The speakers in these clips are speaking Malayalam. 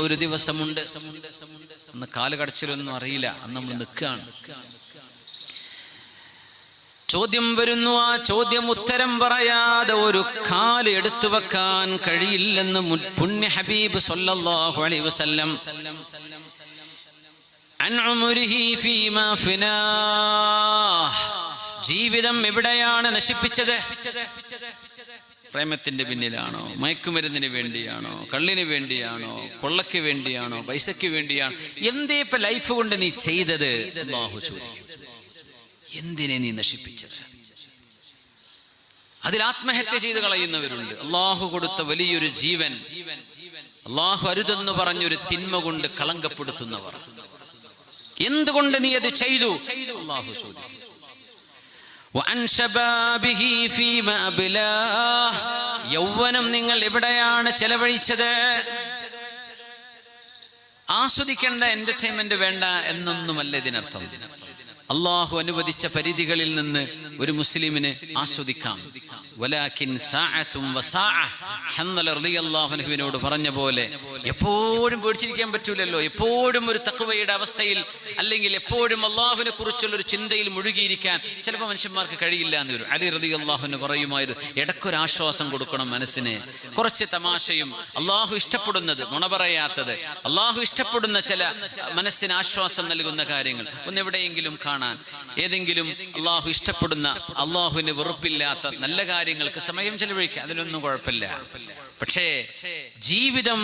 ഒരു ദിവസമുണ്ട്. അന്ന് കാല് കടച്ചിലൊന്നും അറിയില്ല, അന്ന് നമ്മൾ നിൽക്കുകയാണ്. ചോദ്യം വരുന്നു. ആ ചോദ്യം ഉത്തരം പറയാതെ ഒരു കാല് എടുത്തു വെക്കാൻ കഴിയില്ലെന്ന് പുണ്യ ഹബീബ് സല്ലല്ലാഹു അലൈഹി വസല്ലം അൻ ഉംരിഹി ഫീമാ ഫിനാഹ്. ജീവിതം എവിടെയാണ് നശിപ്പിച്ചത്? പ്രേമത്തിന്റെ പിന്നിലാണോ? മയക്കുമരുന്നിന് വേണ്ടിയാണോ? കള്ളിന് വേണ്ടിയാണോ? കൊള്ളയ്ക്ക് വേണ്ടിയാണോ? പൈസയ്ക്ക് വേണ്ടിയാണോ? എന്തേ ഇപ്പൊ ലൈഫ് കൊണ്ട് നീ ചെയ്തത്? അല്ലാഹു ചോദിക്കും. എന്തിനെ നീ നശിപ്പിച്ചത്? അതിൽ ആത്മഹത്യ ചെയ്ത് കളയുന്നവരുണ്ട്. അള്ളാഹു കൊടുത്ത വലിയൊരു ജീവൻ അള്ളാഹു അരുതെന്ന് പറഞ്ഞൊരു തിന്മ കൊണ്ട് കളങ്കപ്പെടുത്തുന്നവർ. എന്തുകൊണ്ട് നീ അത് ചെയ്തു? അള്ളാഹു ചോദിക്കും. യൗവനം നിങ്ങൾ എവിടെയാണ് ചെലവഴിച്ചത്? ആസ്വദിക്കേണ്ട, എന്റർടൈൻമെന്റ് വേണ്ട എന്നൊന്നുമല്ല ഇതിനർത്ഥം. അള്ളാഹു അനുവദിച്ച പരിധികളിൽ നിന്ന് ഒരു മുസ്ലിമിന് ആസ്വദിക്കാം. വലാകിൻ സഅതും വസാഅഹ്. ഹൻദല റളിയല്ലാഹു അൻഹുവിനോട് പറഞ്ഞ പോലെ എപ്പോഴും പേടിച്ചിരിക്കാൻ പറ്റൂലല്ലോ. എപ്പോഴും ഒരു തഖ്വയുടെ അവസ്ഥയിൽ, അല്ലെങ്കിൽ എപ്പോഴും അള്ളാഹുവിനെ കുറിച്ചുള്ള ഒരു ചിന്തയിൽ മുഴുകിയിരിക്കാൻ ചിലപ്പോൾ മനുഷ്യന്മാർക്ക് കഴിയില്ല എന്ന് വരും. അലി റളിയല്ലാഹു അൻഹു പറയുമായിരുന്നു, ഇടയ്ക്കൊരാശ്വാസം കൊടുക്കണം മനസ്സിന്, കുറച്ച് തമാശയും, അള്ളാഹു ഇഷ്ടപ്പെടുന്നത്, നുണ പറയാത്തത്, അള്ളാഹു ഇഷ്ടപ്പെടുന്ന ചില മനസ്സിന് ആശ്വാസം നൽകുന്ന കാര്യങ്ങൾ ഒന്നെവിടെയെങ്കിലും കാണാൻ, ഏതെങ്കിലും അള്ളാഹു ഇഷ്ടപ്പെടുന്ന, അള്ളാഹുവിന് വെറുപ്പില്ലാത്ത നല്ല കാര്യങ്ങൾക്ക് സമയം ചെലവഴിക്കുക, അതിലൊന്നും കുഴപ്പമില്ല. പക്ഷേ ജീവിതം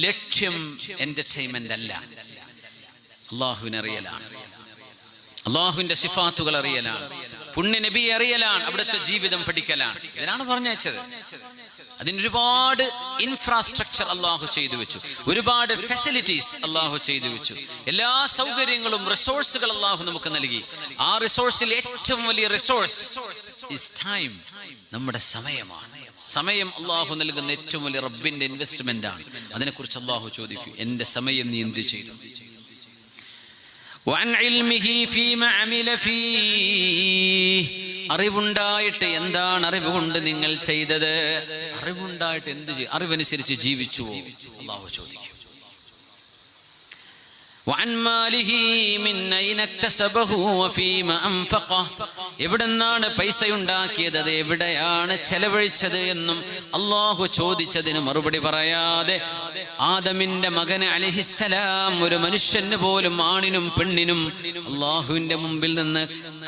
ലക്ഷ്യം എന്റർടൈൻമെന്റ് അല്ല. അള്ളാഹുവിനെ അറിയലാണ്, അള്ളാഹുവിന്റെ സിഫാത്തുകൾ അറിയലാണ്, പുണ്യ നബിയെ അറിയലാണ്, അവിടുത്തെ ജീവിതം പഠിക്കലാണ്. ഇതിനാണ് പറഞ്ഞയച്ചത്. അതിനൊരുപാട് ഇൻഫ്രാസ്ട്രക്ചർ അള്ളാഹു ചെയ്തു വെച്ചു, ഒരുപാട് ഫെസിലിറ്റീസ് അള്ളാഹു ചെയ്തു വെച്ചു, എല്ലാ സൗകര്യങ്ങളും, റിസോഴ്സുകൾ അള്ളാഹു നമുക്ക് നൽകി. ആ റിസോഴ്സിൽ ഏറ്റവും വലിയ റിസോഴ്സ് ഇസ് ടൈം, നമ്മുടെ സമയമാണ്. സമയം അള്ളാഹു നൽകുന്ന ഏറ്റവും വലിയ റബ്ബിന്റെ ഇൻവെസ്റ്റ്മെന്റ് ആണ്. അതിനെക്കുറിച്ച് അള്ളാഹു ചോദിക്കും, എന്റെ സമയം നീ എന്ത് ചെയ്തു? അറിവുണ്ടായിട്ട് എന്താണ് അറിവ് കൊണ്ട് നിങ്ങൾ ചെയ്തത്? അറിവുണ്ടായിട്ട് എന്ത് ചെയ്യും? അറിവനുസരിച്ച് ജീവിച്ചുവോ? അള്ളാഹു ചോദിക്കും. എവിടെന്നാണ് പൈസ ഉണ്ടാക്കിയത്, അത് എവിടെയാണ് ചെലവഴിച്ചത് എന്നും അള്ളാഹു ചോദിച്ചതിന് മറുപടി പറയാതെ ആദമിന്റെ മകന് അലൈഹിസ്സലാം, ഒരു മനുഷ്യന് പോലും, ആണിനും പെണ്ണിനും അള്ളാഹുവിന്റെ മുമ്പിൽ നിന്ന്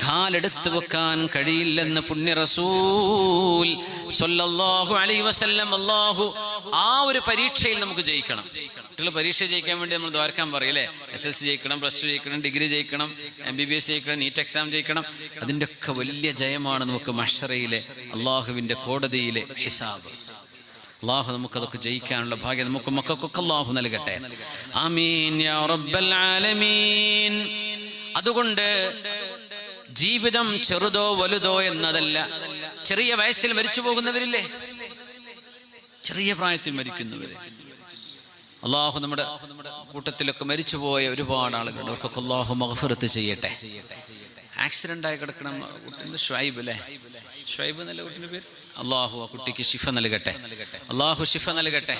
കാലെടുത്ത് വെക്കാൻ കഴിയില്ലെന്ന് പുണ്യ റസൂൽ സ്വല്ലല്ലാഹു അലൈഹി വസല്ലം. അള്ളാഹു ആ ഒരു പരീക്ഷയിൽ നമുക്ക് ജയിക്കണം. കുട്ടികൾ പരീക്ഷ ജയിക്കാൻ വേണ്ടി നമ്മൾ ദ്വാരക്കാൻ പറയല്ലേ, SSLC ജയിക്കണം, +2 ജയിക്കണം, ഡിഗ്രി ജയിക്കണം, MBBS ജയിക്കണം, നീറ്റ് എക്സാം ജയിക്കണം. അതിൻ്റെ ഒക്കെ വലിയ ജയമാണ് നമുക്ക് മഹ്ശറയിലെ അള്ളാഹുവിൻ്റെ കോടതിയിലെ ഹിസാബ്. അള്ളാഹു നമുക്കതൊക്കെ ജയിക്കാനുള്ള ഭാഗ്യം നമുക്ക് മക്കൾക്കൊക്കെ അള്ളാഹു നൽകട്ടെ. ആമീൻ യാ റബ്ബൽ ആലമീൻ. അതുകൊണ്ട് ജീവിതം ചെറുതോ വലുതോ എന്നതല്ല. ചെറിയ വയസ്സിൽ മരിച്ചു പോകുന്നവരില്ലേ, ചെറിയ പ്രായത്തിൽ മരിക്കുന്നവര്. അള്ളാഹു നമ്മുടെ കൂട്ടത്തിലൊക്കെ മരിച്ചുപോയ ഒരുപാട് ആളുകളുണ്ട്. അവർക്കൊക്കെ അള്ളാഹു മഗ്ഫിറത്ത് ചെയ്യട്ടെ. ആക്സിഡന്റ് ആയി കിടക്കണം, ഷുഐബ് അല്ലേ, ഷുഐബ് എന്നല്ല കുട്ടിന്റെ പേര്. അള്ളാഹു ആ കുട്ടിക്ക് ശിഫ നൽകട്ടെ, അള്ളാഹു ശിഫ നൽകട്ടെ,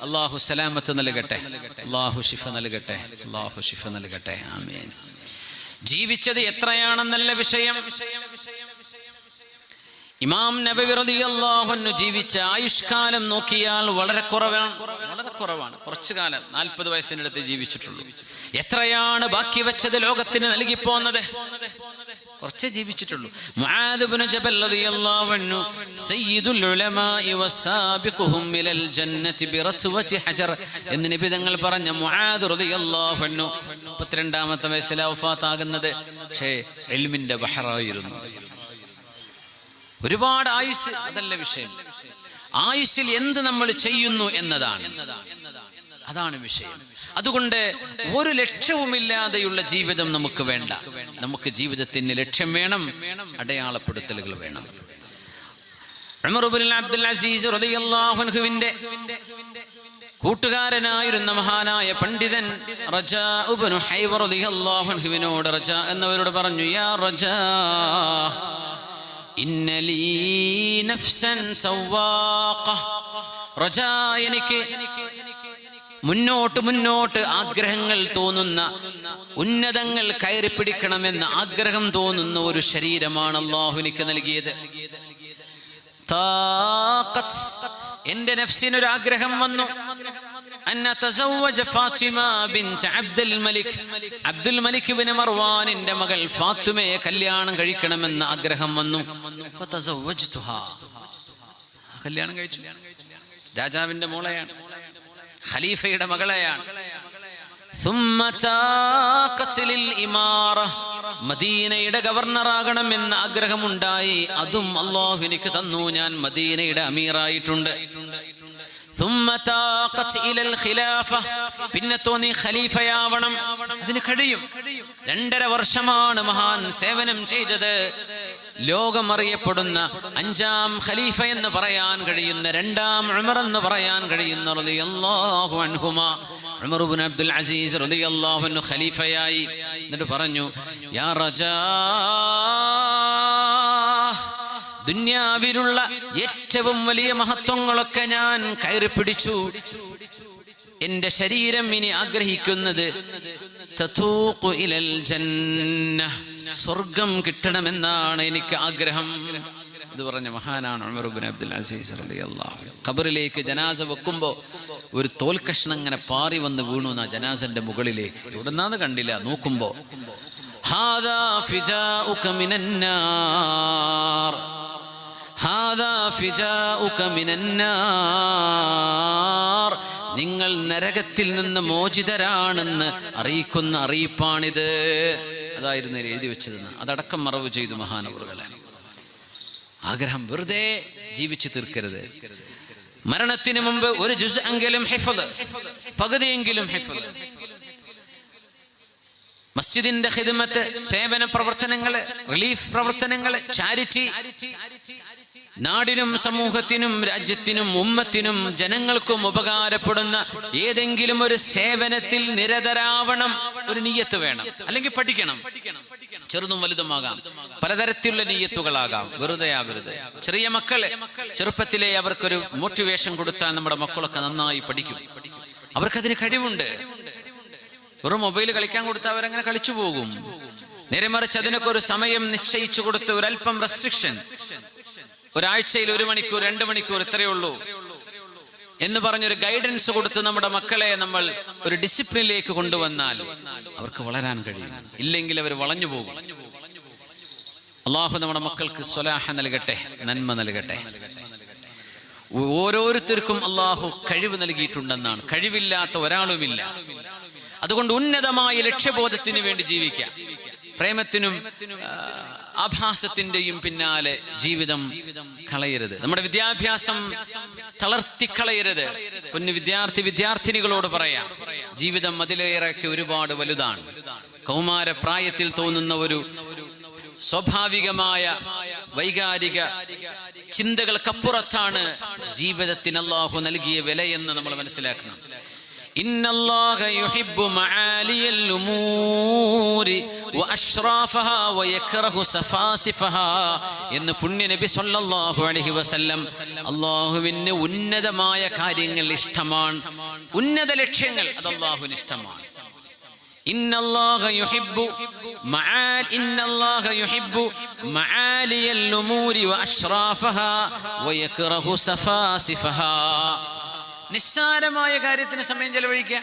അള്ളാഹു സലാമത്ത് നൽകട്ടെ, അള്ളാഹു ശിഫ നൽകട്ടെ, അള്ളാഹു ശിഫ നൽകട്ടെ. ആമീൻ. ജീവിച്ചത് എത്രയാണെന്നല്ല വിഷയം. ഇമാം നബവി റളിയല്ലാഹു അൻഹു ജീവിച്ച ആയുഷ്കാലം നോക്കിയാൽ വളരെ കുറവാണ്. കുറച്ചു കാലം, 40 വയസ്സിനടുത്ത് ജീവിച്ചിട്ടുള്ളൂ. എത്രയാണ് ബാക്കി വെച്ചത് ലോകത്തിന് നൽകിപ്പോന്നത്? കുറച്ചേ ജീവിച്ചിട്ടുള്ളൂ. മുആദ് ഇബ്നു ജബൽ റളിയല്ലാഹു അൻഹു സയ്യിദുൽ ഉലമാഇ വസാബിഖുഹും ഇലൽ ജന്നതി ബിറത്വതി ഹജർ എന്ന് നബി തങ്ങൾ പറഞ്ഞ മുആദ് റളിയല്ലാഹു അൻഹു 32ാമത്തെ വയസ്സിലാണ് വഫാത്താകുന്നത്. പക്ഷേ ഇൽമിന്റെ ബഹറായിരുന്നു. ഒരുപാട് ആയുസ്, അതല്ല വിഷയം. ആയുസ്സിൽ എന്ത് നമ്മൾ ചെയ്യുന്നു എന്നതാണ്, അതാണ് വിഷയം. അതുകൊണ്ട് ഒരു ലക്ഷ്യവുമില്ലാതെയുള്ള ജീവിതം നമുക്ക് വേണ്ട. നമുക്ക് ജീവിതത്തിന് ലക്ഷ്യം വേണം, അടയാളപ്പെടുത്തലുകൾ വേണം. ഉമർ ഇബ്നുൽ അബ്ദുൽ അസീസ് റളിയല്ലാഹു അൻഹുവിന്റെ കൂട്ടുകാരനായിരുന്ന മഹാനായ പണ്ഡിതൻ റജാ ഇബ്നു ഹൈവ റളിയല്ലാഹു അൻഹുവിനോട്, റജാ എന്നവരോട് പറഞ്ഞു, യാ റജാ ഇന്നലീ നഫ്സൻ സവാഖ. റജാ, എനിക്ക് മുന്നോട്ട് മുന്നോട്ട് ആഗ്രഹങ്ങൾ തോന്നുന്ന, ഉന്നതങ്ങൾ കയറി പിടിക്കണമെന്ന ആഗ്രഹം തോന്നുന്ന ഒരു ശരീരമാണ് അല്ലാഹു എനിക്ക് നൽകിയത്. എന്റെ നഫ്സിനൊരാഗ്രഹം വന്നു, അബ്ദുൽ മലിക് ബിൻ മർവാനിന്റെ മകൾ ഫാത്തിമയെ കല്യാണം കഴിക്കണമെന്ന ആഗ്രഹം വന്നു. കല്യാണം കഴിച്ചു. രാജാവിന്റെ മോളെയാണ്, ഖലീഫയുടെ മകളെയാണ്. മദീനയുടെ ഗവർണറാകണം എന്ന ആഗ്രഹമുണ്ടായി. അതും അല്ലാഹു എനിക്ക് തന്നു. ഞാൻ മദീനയുടെ അമീറായിട്ടുണ്ട്. പിന്നെ തോന്നി ഖലീഫയാവണം. അതിന് കഴിയും. 2.5 വർഷമാണ് മഹാൻ സേവനം ചെയ്തത്. ലോകമറിയപ്പെടുന്ന 5ാം ഖലീഫ എന്ന് പറയാൻ കഴിയുന്ന, 2ാം ഉമർ എന്ന് പറയാൻ കഴിയുന്ന റളിയല്ലാഹു അൻഹുമാ, ഉമർ ഇബ്നു അബ്ദുൽ അസീസ് റളിയല്ലാഹു അൻഹു ഖലീഫയായി. എന്നിട്ട് പറഞ്ഞു, യാ റജാ, ദുനിയാവിലുള്ള ഏറ്റവും വലിയ മഹത്വങ്ങളൊക്കെ ഞാൻ കയറി പിടിച്ചു. എന്റെ ശരീരം ഇനി ആഗ്രഹിക്കുന്നത് തതൂഖു ഇലൽ ജന്ന, സ്വർഗം കിട്ടണമെന്നാണ് എനിക്ക് ആഗ്രഹം. ഇത് പറഞ്ഞ മഹാനാണ് ഉമർ ഇബ്നു അബ്ദുൽ അസീസ് റളിയല്ലാഹു അൻഹു. ഖബറിലേക്ക് ജനാസ വെക്കുമ്പോൾ ഒരു തോൽക്കഷ്ണം ഇങ്ങനെ പാറി വന്ന് വീണു ആ ജനാസന്റെ മുകളിലേക്ക്. എവിടുന്നാന്ന് കണ്ടില്ല. നോക്കുമ്പോ ഹാദാ ഫിജാഉക മിനന്നാർ, ഹാദാ ഫിജാഉക മിനന്നാർ, നിങ്ങൾ നരകത്തിൽ നിന്ന് മോചിതരാണെന്ന് അറിയിക്കുന്ന അറിയിപ്പാണിത്. അതായിരുന്നു എഴുതി വെച്ചതെന്ന്. അതടക്കം മറവ് ചെയ്തു മഹാനവറുകളെ. ആഗ്രഹം വെറുതെ ജീവിച്ചു തീർക്കരുത്. മരണത്തിന് മുമ്പ് ഒരു ജുസ് എങ്കിലും ഹിഫ്ള്, പകുതിയെങ്കിലും ഹിഫ്ള്. മസ്ജിദിന്റെ ഖിദ്മത്ത്, സേവന പ്രവർത്തനങ്ങള്, റിലീഫ് പ്രവർത്തനങ്ങള്, ചാരിറ്റി, നാടിനും സമൂഹത്തിനും രാജ്യത്തിനും ഉമ്മത്തിനും ജനങ്ങൾക്കും ഉപകാരപ്പെടുന്ന ഏതെങ്കിലും ഒരു സേവനത്തിൽ നിരതരാവണം. ഒരു നിയ്യത്ത് വേണം. അല്ലെങ്കിൽ പഠിക്കണം. ചെറുതും വലുതുമാകാം, പലതരത്തിലുള്ള നിയ്യത്തുകളാകാം. വെറുതെ ആവരുത്. ചെറിയ മക്കളെ ചെറുപ്പത്തിലെ അവർക്കൊരു മോട്ടിവേഷൻ കൊടുത്താൽ നമ്മുടെ മക്കളൊക്കെ നന്നായി പഠിക്കും. അവർക്കതിന് കഴിവുണ്ട്. ഒരു മൊബൈൽ കളിക്കാൻ കൊടുത്താൽ അവരങ്ങനെ കളിച്ചു പോകും. നേരെ മറിച്ച് അതിനൊക്കെ ഒരു സമയം നിശ്ചയിച്ചു കൊടുത്ത് ഒരല്പം റെസ്ട്രിക്ഷൻ, ഒരാഴ്ചയിൽ 1 മണിക്കൂർ 2 മണിക്കൂർ ഇത്രയേ ഉള്ളൂ എന്ന് പറഞ്ഞൊരു ഗൈഡൻസ് കൊടുത്ത് നമ്മുടെ മക്കളെ നമ്മൾ ഒരു ഡിസിപ്ലിനിലേക്ക് കൊണ്ടുവന്നാൽ അവർക്ക് വളരാൻ കഴിയും. ഇല്ലെങ്കിൽ അവർ വളഞ്ഞു പോകും. അള്ളാഹു നമ്മുടെ മക്കൾക്ക് സ്വലാഹ നൽകട്ടെ, നന്മ നൽകട്ടെ. ഓരോരുത്തർക്കും അള്ളാഹു കഴിവ് നൽകിയിട്ടുണ്ടെന്നാണ്. കഴിവില്ലാത്ത ഒരാളുമില്ല. അതുകൊണ്ട് ഉന്നതമായ ലക്ഷ്യബോധത്തിന് വേണ്ടി ജീവിക്കാം. പ്രേമത്തിനും ആഭാസത്തിന്റെയും പിന്നാലെ ജീവിതം കളയരുത്. നമ്മുടെ വിദ്യാഭ്യാസം തളർത്തിക്കളയരുത്. കുഞ്ഞു വിദ്യാർത്ഥിനികളോട് പറയാം, ജീവിതം അതിലേറെയൊക്കെ ഒരുപാട് വലുതാണ്. കൗമാര പ്രായത്തിൽ തോന്നുന്ന ഒരു സ്വാഭാവികമായ വൈകാരിക ചിന്തകൾക്കപ്പുറത്താണ് ജീവിതത്തിന് അല്ലാഹു നൽകിയ വിലയെന്ന് നമ്മൾ മനസ്സിലാക്കണം. ഇന്നല്ലാഹ യുഹിബ്ബു മആലിയൽ ഉമൂരി വഅശ്റാഫഹാ വയക്റഹു സഫാസിഫഹാ എന്ന് പുണ്യ നബി സല്ലല്ലാഹു അലൈഹി വസല്ലം. അല്ലാഹുവിന് ഉന്നതമായ കാര്യങ്ങൾ ഇഷ്ടമാണ്. ഉന്നത ലക്ഷ്യങ്ങൾ അത് അല്ലാഹുവിന് ഇഷ്ടമാണ്. ഇന്നല്ലാഹ യുഹിബ്ബു മആലിയൽ ഉമൂരി വഅശ്റാഫഹാ വയക്റഹു സഫാസിഫഹാ. നിസ്സാരമായ കാര്യത്തിന് സമയം ചെലവഴിക്കുക.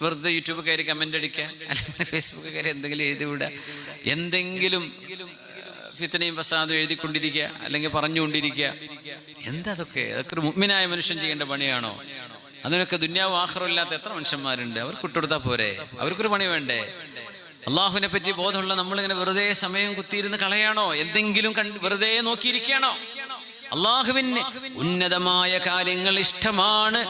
വെറുതെ യൂട്യൂബ് കയറി കമന്റ് അടിക്കുക, അല്ലെങ്കിൽ ഫേസ്ബുക്ക് കയറി എന്തെങ്കിലും എഴുതി വിടുക, എന്തെങ്കിലും ഫിത്നയും ഫസാദും എഴുതിക്കൊണ്ടിരിക്കുക, അല്ലെങ്കിൽ പറഞ്ഞുകൊണ്ടിരിക്കുക. അതൊക്കെ ഒരു മുഅ്മിനായ മനുഷ്യൻ ചെയ്യേണ്ട പണിയാണോ? അതിനൊക്കെ ദുന്യാവും ആഖിറവും ഇല്ലാത്ത എത്ര മനുഷ്യന്മാരുണ്ട്. അവർക്ക് വിട്ടുകൊടുത്താൽ പോരെ? അവർക്കൊരു പണി വേണ്ടേ? അള്ളാഹുവിനെ പറ്റി ബോധമുള്ള നമ്മളിങ്ങനെ വെറുതെ സമയം കുത്തിയിരുന്ന് കളയാണോ? എന്തെങ്കിലും വെറുതെ നോക്കിയിരിക്കുകയാണോ? അള്ളാഹുവിന് ഉന്നതമായ കാര്യങ്ങൾ ഇഷ്ടമാണ്.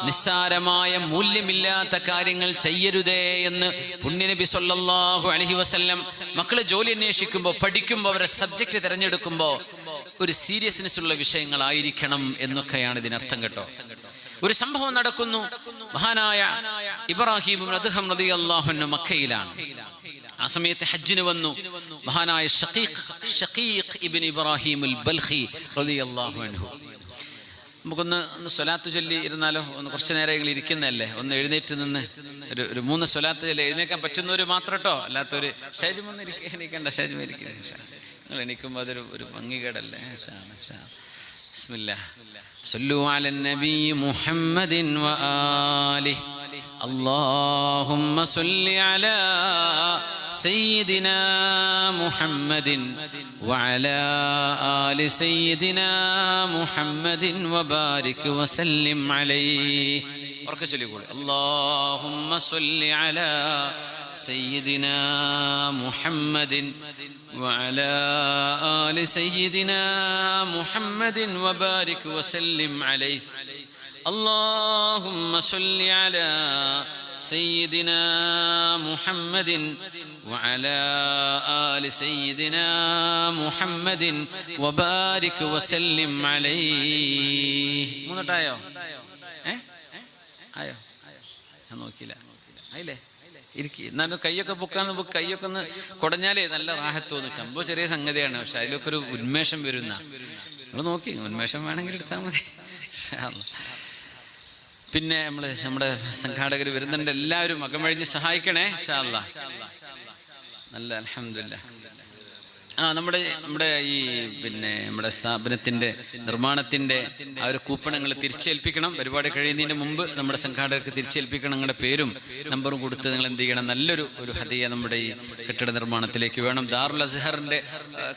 നിസ്സാരമായ മൂല്യമില്ലാത്ത കാര്യങ്ങൾ ചെയ്യരുതേ എന്ന് പുണ്യനബി സല്ലല്ലാഹു അലൈഹി വസല്ലം. മക്കള് ജോലി അന്വേഷിക്കുമ്പോൾ, പഠിക്കുമ്പോൾ, അവരെ സബ്ജക്റ്റ് തിരഞ്ഞെടുക്കുമ്പോൾ ഒരു സീരിയസ്നെസ് ഉള്ള വിഷയങ്ങളായിരിക്കണം എന്നൊക്കെയാണ് ഇതിനർത്ഥം കേട്ടോ. ഒരു സംഭവം നടക്കുന്നു. മഹാനായ ഇബ്രാഹിം ഇബ്നു അദ്ഹം റളിയല്ലാഹു അൻഹു മക്കയിലാണ്. ആ സമയത്ത് ഹജ്ജിന് വന്നു മഹാനായ ഷഖീഖ് ഇബ്നു ഇബ്രാഹിം അൽ ബൽഖി റളിയല്ലാഹു അൻഹു. നമുക്കൊന്ന് സ്വലാത്ത് ചൊല്ലി ഇരുന്നാലോ? ഒന്ന് കുറച്ച് നേരം ഇരിക്കുന്നതല്ലേ, ഒന്ന് എഴുന്നേറ്റ് നിന്ന് ഒരു 3 സ്വലാത്ത് ചൊല്ലി എഴുന്നേക്കാൻ പറ്റുന്നവർ മാത്രം കേട്ടോ, അല്ലാത്തൊരു ഷേജുമൊന്നും എണീക്കണ്ട. ഷേജും ഇരിക്കുക, നിങ്ങൾ എണീക്കുമ്പോൾ അതൊരു ഭംഗികേടല്ലേ. ബിസ്മില്ലാഹ്. സല്ലു അലൻ നബി മുഹമ്മദിൻ വആലിഹി. اللهم صل على سيدنا محمد وعلى آل سيدنا محمد وبارك وسلم عليه. اللهم صل على سيدنا محمد وعلى آل سيدنا محمد وبارك وسلم عليه. اللهم صل على سيدنا محمد وعلى آل سيدنا محمد وبارك وسلم عليه. മൂന്നട്ടായോ? ആയോ? ഞാൻ നോക്കിയില്ല. ആയില്ലേ? ഇരിക്കും. എന്നാലും കൈയൊക്കെ പൊക്കാന്ന് കൈയൊക്കെ ഒന്ന് കുടഞ്ഞാലേ നല്ല റാഹത്ത് തോന്നും. സംഭവം ചെറിയ സംഗതിയാണ്, പക്ഷെ അതിലൊക്കെ ഒരു ഉന്മേഷം വരുന്ന. നിങ്ങൾ നോക്കി, ഉന്മേഷം വേണമെങ്കിൽ എടുത്താൽ മതി. പിന്നെ നമ്മുടെ സംഘാടകർ വരുന്നുണ്ട്, എല്ലാവരും അകമഴിഞ്ഞ് സഹായിക്കണേ ഇൻഷാ അല്ലാഹ്. നല്ല അൽഹംദുലില്ലാഹ്. നമ്മുടെ ഈ നമ്മുടെ സ്ഥാപനത്തിന്റെ നിർമ്മാണത്തിന്റെ ആ ഒരു കൂപ്പണങ്ങൾ തിരിച്ചേൽപ്പിക്കണം. പരിപാടി കഴിയുന്നതിന് മുമ്പ് നമ്മുടെ സംഘാടകർക്ക് തിരിച്ചേൽപ്പിക്കണം. നിങ്ങളുടെ പേരും നമ്പറും കൊടുത്ത് നിങ്ങൾ എന്ത് ചെയ്യണം, നല്ലൊരു ഹദിയ നമ്മുടെ ഈ കെട്ടിട നിർമ്മാണത്തിലേക്ക് വേണം. ദാറുൽ അസ്ഹറിന്റെ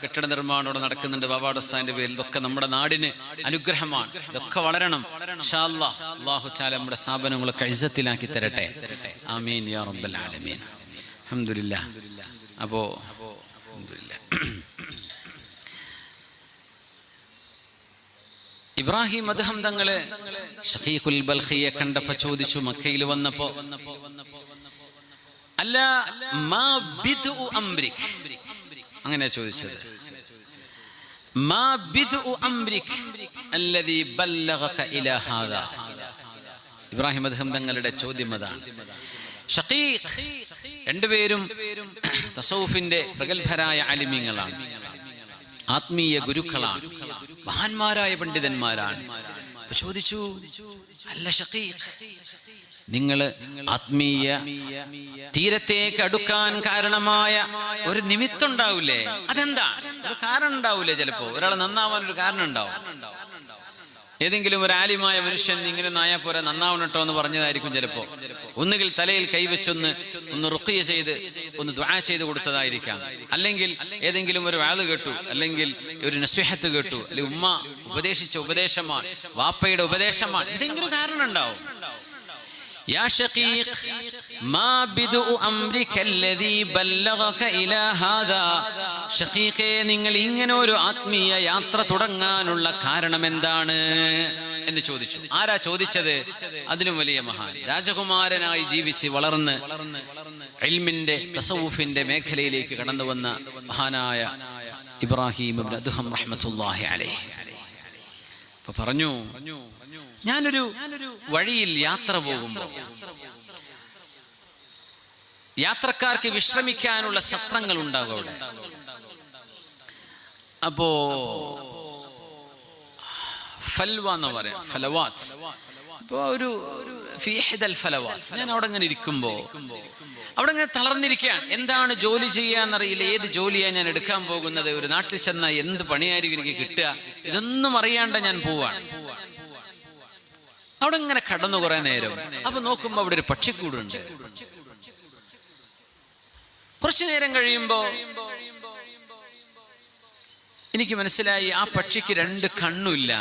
കെട്ടിട നിർമ്മാണം ഇവിടെ നടക്കുന്നുണ്ട് ബാബാടെ ഉസ്താദിന്റെ പേരിൽ. ഇതൊക്കെ നമ്മുടെ നാടിന് അനുഗ്രഹമാണ്. ഇതൊക്കെ വളരണം ഇൻഷാ അല്ലാഹ്. അല്ലാഹു തആല നമ്മുടെ സ്ഥാപനങ്ങളൊക്കെ ഇസ്സത്തിലാക്കി തരട്ടെ. ആമീൻ യാ റബ്ബൽ ആലമീൻ. അൽഹംദുലില്ലാഹ്. അപ്പോ ഇബ്രാഹിം അദ്ഹം തങ്ങള് ഷഖീഖുൽ ബൽഖിയെ കണ്ടപ്പോ ചോദിച്ചു, മക്കയിൽ വന്നപ്പോ, അല്ല മാ ബിദ്ഉ അംരിക്, അങ്ങനെ ചോദിച്ചത്. മാ ബിദ്ഉ അംരിക് അല്ലദീ ബല്ലഗക ഇലാ ഹാദാ. ഇബ്രാഹിം അദ്ഹം തങ്ങളുടെ ചോദ്യം അതാണ്. ഷഖീഖ് രണ്ടുപേരും തസൗഫിന്റെ പ്രഗത്ഭരായ ആലിമീങ്ങളാണ്, ആത്മീയ ഗുരുക്കളാണ്, മഹാന്മാരായ പണ്ഡിതന്മാരാണ്. ചോദിച്ചു, അല്ല ഷഖീഖ്, നിങ്ങൾ ആത്മീയ തീരത്തേക്ക് അടുക്കാൻ കാരണമായ ഒരു നിമിത്തം ഉണ്ടാവില്ലേ? അതെന്താ? ഒരു കാരണം ഉണ്ടാവൂലേ? ചിലപ്പോ ഒരാൾ നന്നാവാൻ ഒരു കാരണം ഉണ്ടാവും. ഏതെങ്കിലും ഒരു ആലിമായ മനുഷ്യൻ ഇങ്ങനെ നായാ പോരാ, നന്നാവണട്ടോ എന്ന് പറഞ്ഞതായിരിക്കും ചിലപ്പോ. ഒന്നുകിൽ തലയിൽ കൈവച്ചൊന്ന് റുഖിയ ചെയ്ത് ഒന്ന് ദുആ ചെയ്ത് കൊടുത്തതായിരിക്കാം, അല്ലെങ്കിൽ ഏതെങ്കിലും ഒരു വാള് കേട്ടു, അല്ലെങ്കിൽ ഒരു നസ്വഹത്ത് കേട്ടു, അല്ലെങ്കിൽ ഉമ്മ ഉപദേശിച്ച ഉപദേശമാണ്, വാപ്പയുടെ ഉപദേശമാണ്. എന്തെങ്കിലും കാരണം ഉണ്ടാവും. യാ ഷഖീഖ് മാ ബിദ്ഉ അംരിക അല്ലദീ ബല്ലഗക ഇലാ ഹാദാ. ഷഖീഖേ, നിങ്ങൾ ഇങ്ങനെ ഒരു ആത്മീയ യാത്ര തുടങ്ങാനുള്ള കാരണം എന്താണ് എന്ന് ചോദിച്ചു. ആരാ ചോദിച്ചത്? അതിലും വലിയ മഹാൻ, രാജകുമാരനായി ജീവിച്ച് വളർന്ന് ഇൽമിന്റെ തസവുഫിന്റെ മേഖലയിലേക്ക് കടന്നു വന്ന മഹാനായ ഇബ്രാഹിം ഇബ്നു അദ്ഹം റഹ്മത്തുള്ളാഹി അലൈഹി. അപ്പൊ പറഞ്ഞു, ഞാനൊരു വഴിയിൽ യാത്ര പോകുമ്പോൾ യാത്രക്കാർക്ക് വിശ്രമിക്കാനുള്ള സത്രങ്ങൾ ഉണ്ടാകും അവിടെ. അപ്പോ ഫൽവ എന്ന് പറയാം, ഫലവാത്ത്. ഇപ്പോ ഒരു ഞാൻ അവിടെ ഇങ്ങനെ ഇരിക്കുമ്പോ അവിടെ ഇങ്ങനെ തളർന്നിരിക്കുകയാണ്. എന്താണ് ജോലി ചെയ്യാന്നറിയില്ല, ഏത് ജോലിയാണ് ഞാൻ എടുക്കാൻ പോകുന്നത്, ഒരു നാട്ടിൽ ചെന്ന എന്ത് പണിയായിരിക്കും എനിക്ക് കിട്ടുക, ഇതൊന്നും അറിയാണ്ട് ഞാൻ പോവാണ്. അവിടെ ഇങ്ങനെ കടന്നു കുറെ നേരം. അപ്പൊ നോക്കുമ്പോ അവിടെ ഒരു പക്ഷിക്കൂടുണ്ട്. കുറച്ചു നേരം കഴിയുമ്പോ എനിക്ക് മനസ്സിലായി, ആ പക്ഷിക്ക് 2 കണ്ണുമില്ല.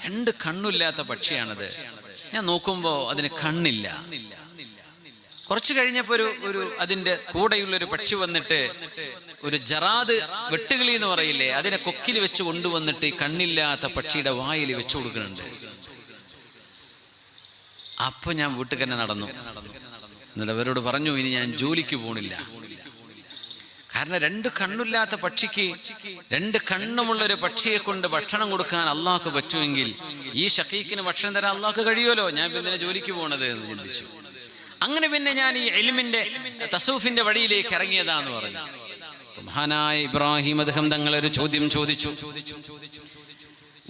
2 കണ്ണുമില്ലാത്ത പക്ഷിയാണത്. ഞാൻ നോക്കുമ്പോ അതിന് കണ്ണില്ല. കുറച്ചു കഴിഞ്ഞപ്പോ ഒരു അതിന്റെ കൂടെയുള്ളൊരു പക്ഷി വന്നിട്ട് ഒരു ജറാദ് വെട്ടുകിളി എന്ന് പറയില്ലേ, അതിനെ കൊക്കിൽ വെച്ച് കൊണ്ടുവന്നിട്ട് ഈ കണ്ണില്ലാത്ത പക്ഷിയുടെ വായിൽ വെച്ചു കൊടുക്കുന്നുണ്ട്. അപ്പൊ ഞാൻ വീട്ടിൽ തന്നെ നടന്നു. എന്നിട്ട് അവരോട് പറഞ്ഞു, ഇനി ഞാൻ ജോലിക്ക് പോണില്ല. കാരണം 2 കണ്ണില്ലാത്ത പക്ഷിക്ക് 2 കണ്ണുമുള്ളൊരു പക്ഷിയെ കൊണ്ട് ഭക്ഷണം കൊടുക്കാൻ അള്ളാഹ്ക്ക് പറ്റുമെങ്കിൽ ഈ ഷഖീഖിന് ഭക്ഷണം തരാൻ അള്ളാഹ്ക്ക് കഴിയുമല്ലോ, ഞാൻ പിന്നെ ജോലിക്ക് പോണത് എന്ന് ചിന്തിച്ചു. അങ്ങനെ പിന്നെ ഞാൻ ഈ ഇൽമിന്റെ തസൗഫിന്റെ വഴിയിലേക്ക് ഇറങ്ങിയതാന്ന് പറഞ്ഞു. മഹാനായ ഇബ്രാഹിം അദ്ഹം തങ്ങൾ ഒരു ചോദ്യം ചോദിച്ചു.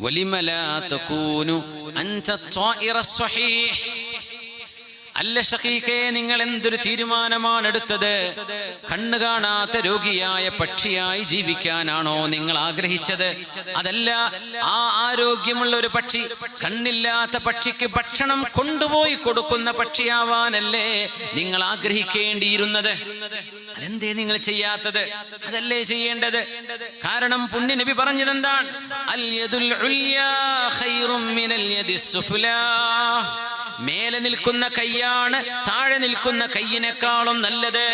വലിമ ലാ തകൂനു അൻത ത്വാഇറ സ്വഹീഹ്. അല്ല ഷഖീഖേ, നിങ്ങൾ എന്തൊരു തീരുമാനമാണ് എടുത്തത്? കണ്ണ് കാണാത്ത രോഗിയായ പക്ഷിയായി ജീവിക്കാനാണോ നിങ്ങൾ ആഗ്രഹിച്ചത്? അതല്ല, ആ ആരോഗ്യമുള്ള ഒരു പക്ഷി, കണ്ണില്ലാത്ത പക്ഷിക്ക് ഭക്ഷണം കൊണ്ടുപോയി കൊടുക്കുന്ന പക്ഷിയാവാനല്ലേ നിങ്ങൾ ആഗ്രഹിക്കേണ്ടിയിരുന്നത്? അതെന്തേ നിങ്ങൾ ചെയ്യാത്തത്? അതല്ലേ ചെയ്യേണ്ടത്? കാരണം പുണ്യ നബി പറഞ്ഞതെന്താണ്? അൽ യദുൽ ഉൽയാ ഖൈറും മിനൽ യദിസ് സുഫ്ലാ. മേലെ നിൽക്കുന്ന കൈയാണ് താഴെ നിൽക്കുന്ന കൈയിനേക്കാളും നല്ലത്.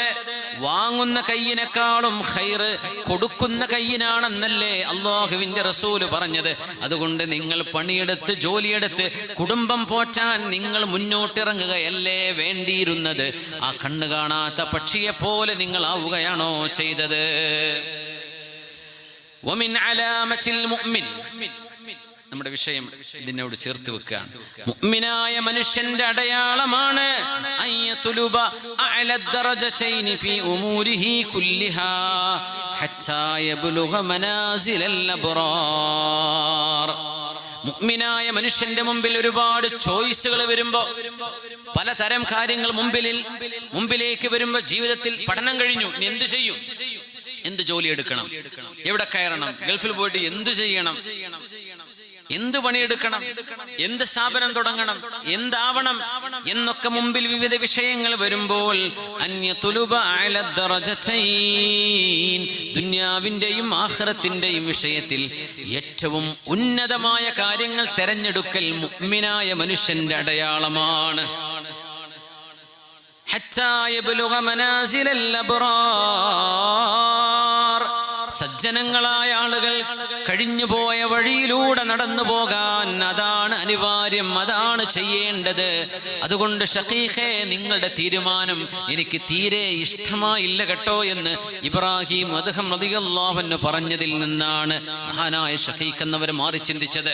വാങ്ങുന്ന കൈയിനേക്കാളും ഖൈറ് കൊടുക്കുന്ന കൈയിനാണെന്നല്ലേ അല്ലാഹുവിന്റെ റസൂല് പറഞ്ഞത്. അതുകൊണ്ട് നിങ്ങൾ പണിയെടുത്ത് ജോലിയെടുത്ത് കുടുംബം പോറ്റാൻ നിങ്ങൾ മുന്നോട്ടിറങ്ങുകയല്ലേ വേണ്ടിയിരുന്നത്? ആ കണ്ണ് കാണാത്ത പക്ഷിയെ പോലെ നിങ്ങൾ ആവുകയാണോ ചെയ്തത്? വമിൻ അലാമത്തിൽ മുഅ്മിൻ, നമ്മുടെ വിഷയം ഇതിനോട് ചേർത്ത് വെക്കുകയാണ്. മുഅ്മിനായ മനുഷ്യന്റെ അടയാളമാണ് അയ്യതുലുബ അഅല ദറജതൈനി ഫീ ഉമൂരിഹി കുല്ലിഹാ ഹത്താ യബ്ലുഗ മനാസിലൽ അബ്റാർ. മുഅ്മിനായ മനുഷ്യന്റെ മുമ്പിൽ ഒരുപാട് ചോയ്സുകൾ വരുമ്പോ, പലതരം കാര്യങ്ങൾ മുമ്പിലേക്ക് വരുമ്പോ, ജീവിതത്തിൽ പഠനം കഴിഞ്ഞു, ഇനി എന്ത് ചെയ്യും? എന്ത് ജോലി എടുക്കണം? എവിടെ കയറണം? ഗൾഫിൽ പോയിട്ട് എന്ത് ചെയ്യണം? എന്ത് പണിയെടുക്കണം? എന്ത് സ്ഥാപനം തുടങ്ങണം? എന്താവണം എന്നൊക്കെ മുമ്പിൽ വിവിധ വിഷയങ്ങൾ വരുമ്പോൾ ദുനിയാവിന്റെയും ആഖിറത്തിന്റെയും വിഷയത്തിൽ ഏറ്റവും ഉന്നതമായ കാര്യങ്ങൾ തെരഞ്ഞെടുക്കൽ മുഅ്മിനായ മനുഷ്യന്റെ അടയാളമാണ്. ഹത്താ യബ്ലുഗ മനാസിലൽ അബ്റാർ. സജ്ജനങ്ങളായ ആളുകൾ കഴിഞ്ഞുപോയ വഴിയിലൂടെ നടന്നു പോകാൻ അതാണ് അനിവാര്യം, അതാണ് ചെയ്യേണ്ടത്. അതുകൊണ്ട് ഷഖീഖേ, നിങ്ങളുടെ തീരുമാനം എനിക്ക് തീരെ ഇഷ്ടമായില്ല കേട്ടോ എന്ന് ഇബ്രാഹിം അദ്ഹം റളിയല്ലാഹു അൻഹു പറഞ്ഞതിൽ നിന്നാണ് മഹാനായ ഷഖീഖ് എന്നവർ മാറി ചിന്തിച്ചത്.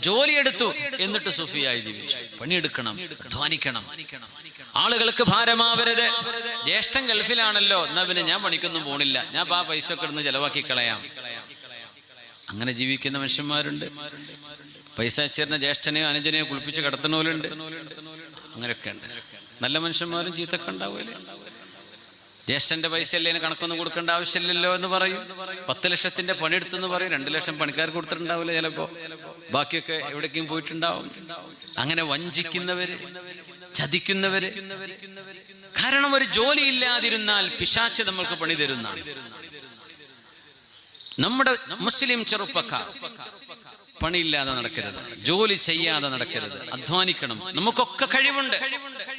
ജോലിയെടുത്തു, എന്നിട്ട് സൂഫിയായി ജീവിച്ചു. പണിയെടുക്കണം, അധ്വാനിക്കണം, ആളുകൾക്ക് ഭാരമാവരുത്. ജ്യേഷ്ഠൻ ഗൾഫിലാണല്ലോ, എന്നാ പിന്നെ ഞാൻ പണിക്കൊന്നും പോണില്ല, ഞാൻ ആ പൈസ ഒക്കെ ഇടുന്ന് ചെലവാക്കി കളയാം. അങ്ങനെ ജീവിക്കുന്ന മനുഷ്യന്മാരുണ്ട്. പൈസ ചേർന്ന ജ്യേഷ്ഠനെയോ അനുജനെയോ കുളിപ്പിച്ച് കിടത്തുന്നവരുണ്ട്. അങ്ങനെയൊക്കെ ഉണ്ട്. നല്ല മനുഷ്യന്മാരും ചീത്തൊക്കെ ഉണ്ടാവില്ലേ? ജ്യേഷ്ഠന്റെ പൈസ അല്ലേ, കണക്കൊന്നും കൊടുക്കേണ്ട ആവശ്യമില്ലല്ലോ എന്ന് പറയും. 10 ലക്ഷത്തിന്റെ പണിയെടുത്തെന്ന് പറയും. 2 ലക്ഷം പണിക്കാർക്ക് കൊടുത്തിട്ടുണ്ടാവില്ല ചിലപ്പോ, ബാക്കിയൊക്കെ എവിടേക്കും പോയിട്ടുണ്ടാവും. അങ്ങനെ വഞ്ചിക്കുന്നവര്, ചതിക്കുന്നവര്. കാരണം ഒരു ജോലി ഇല്ലാതിരുന്നാൽ പിശാച് നമ്മൾക്ക് പണി തരുന്നതാണ്. നമ്മുടെ മുസ്ലിം ചെറുപ്പക്കാർ പണിയില്ലാതെ നടക്കരുത്, ജോലി ചെയ്യാതെ നടക്കരുത്, അധ്വാനിക്കണം. നമുക്കൊക്കെ കഴിവുണ്ട്.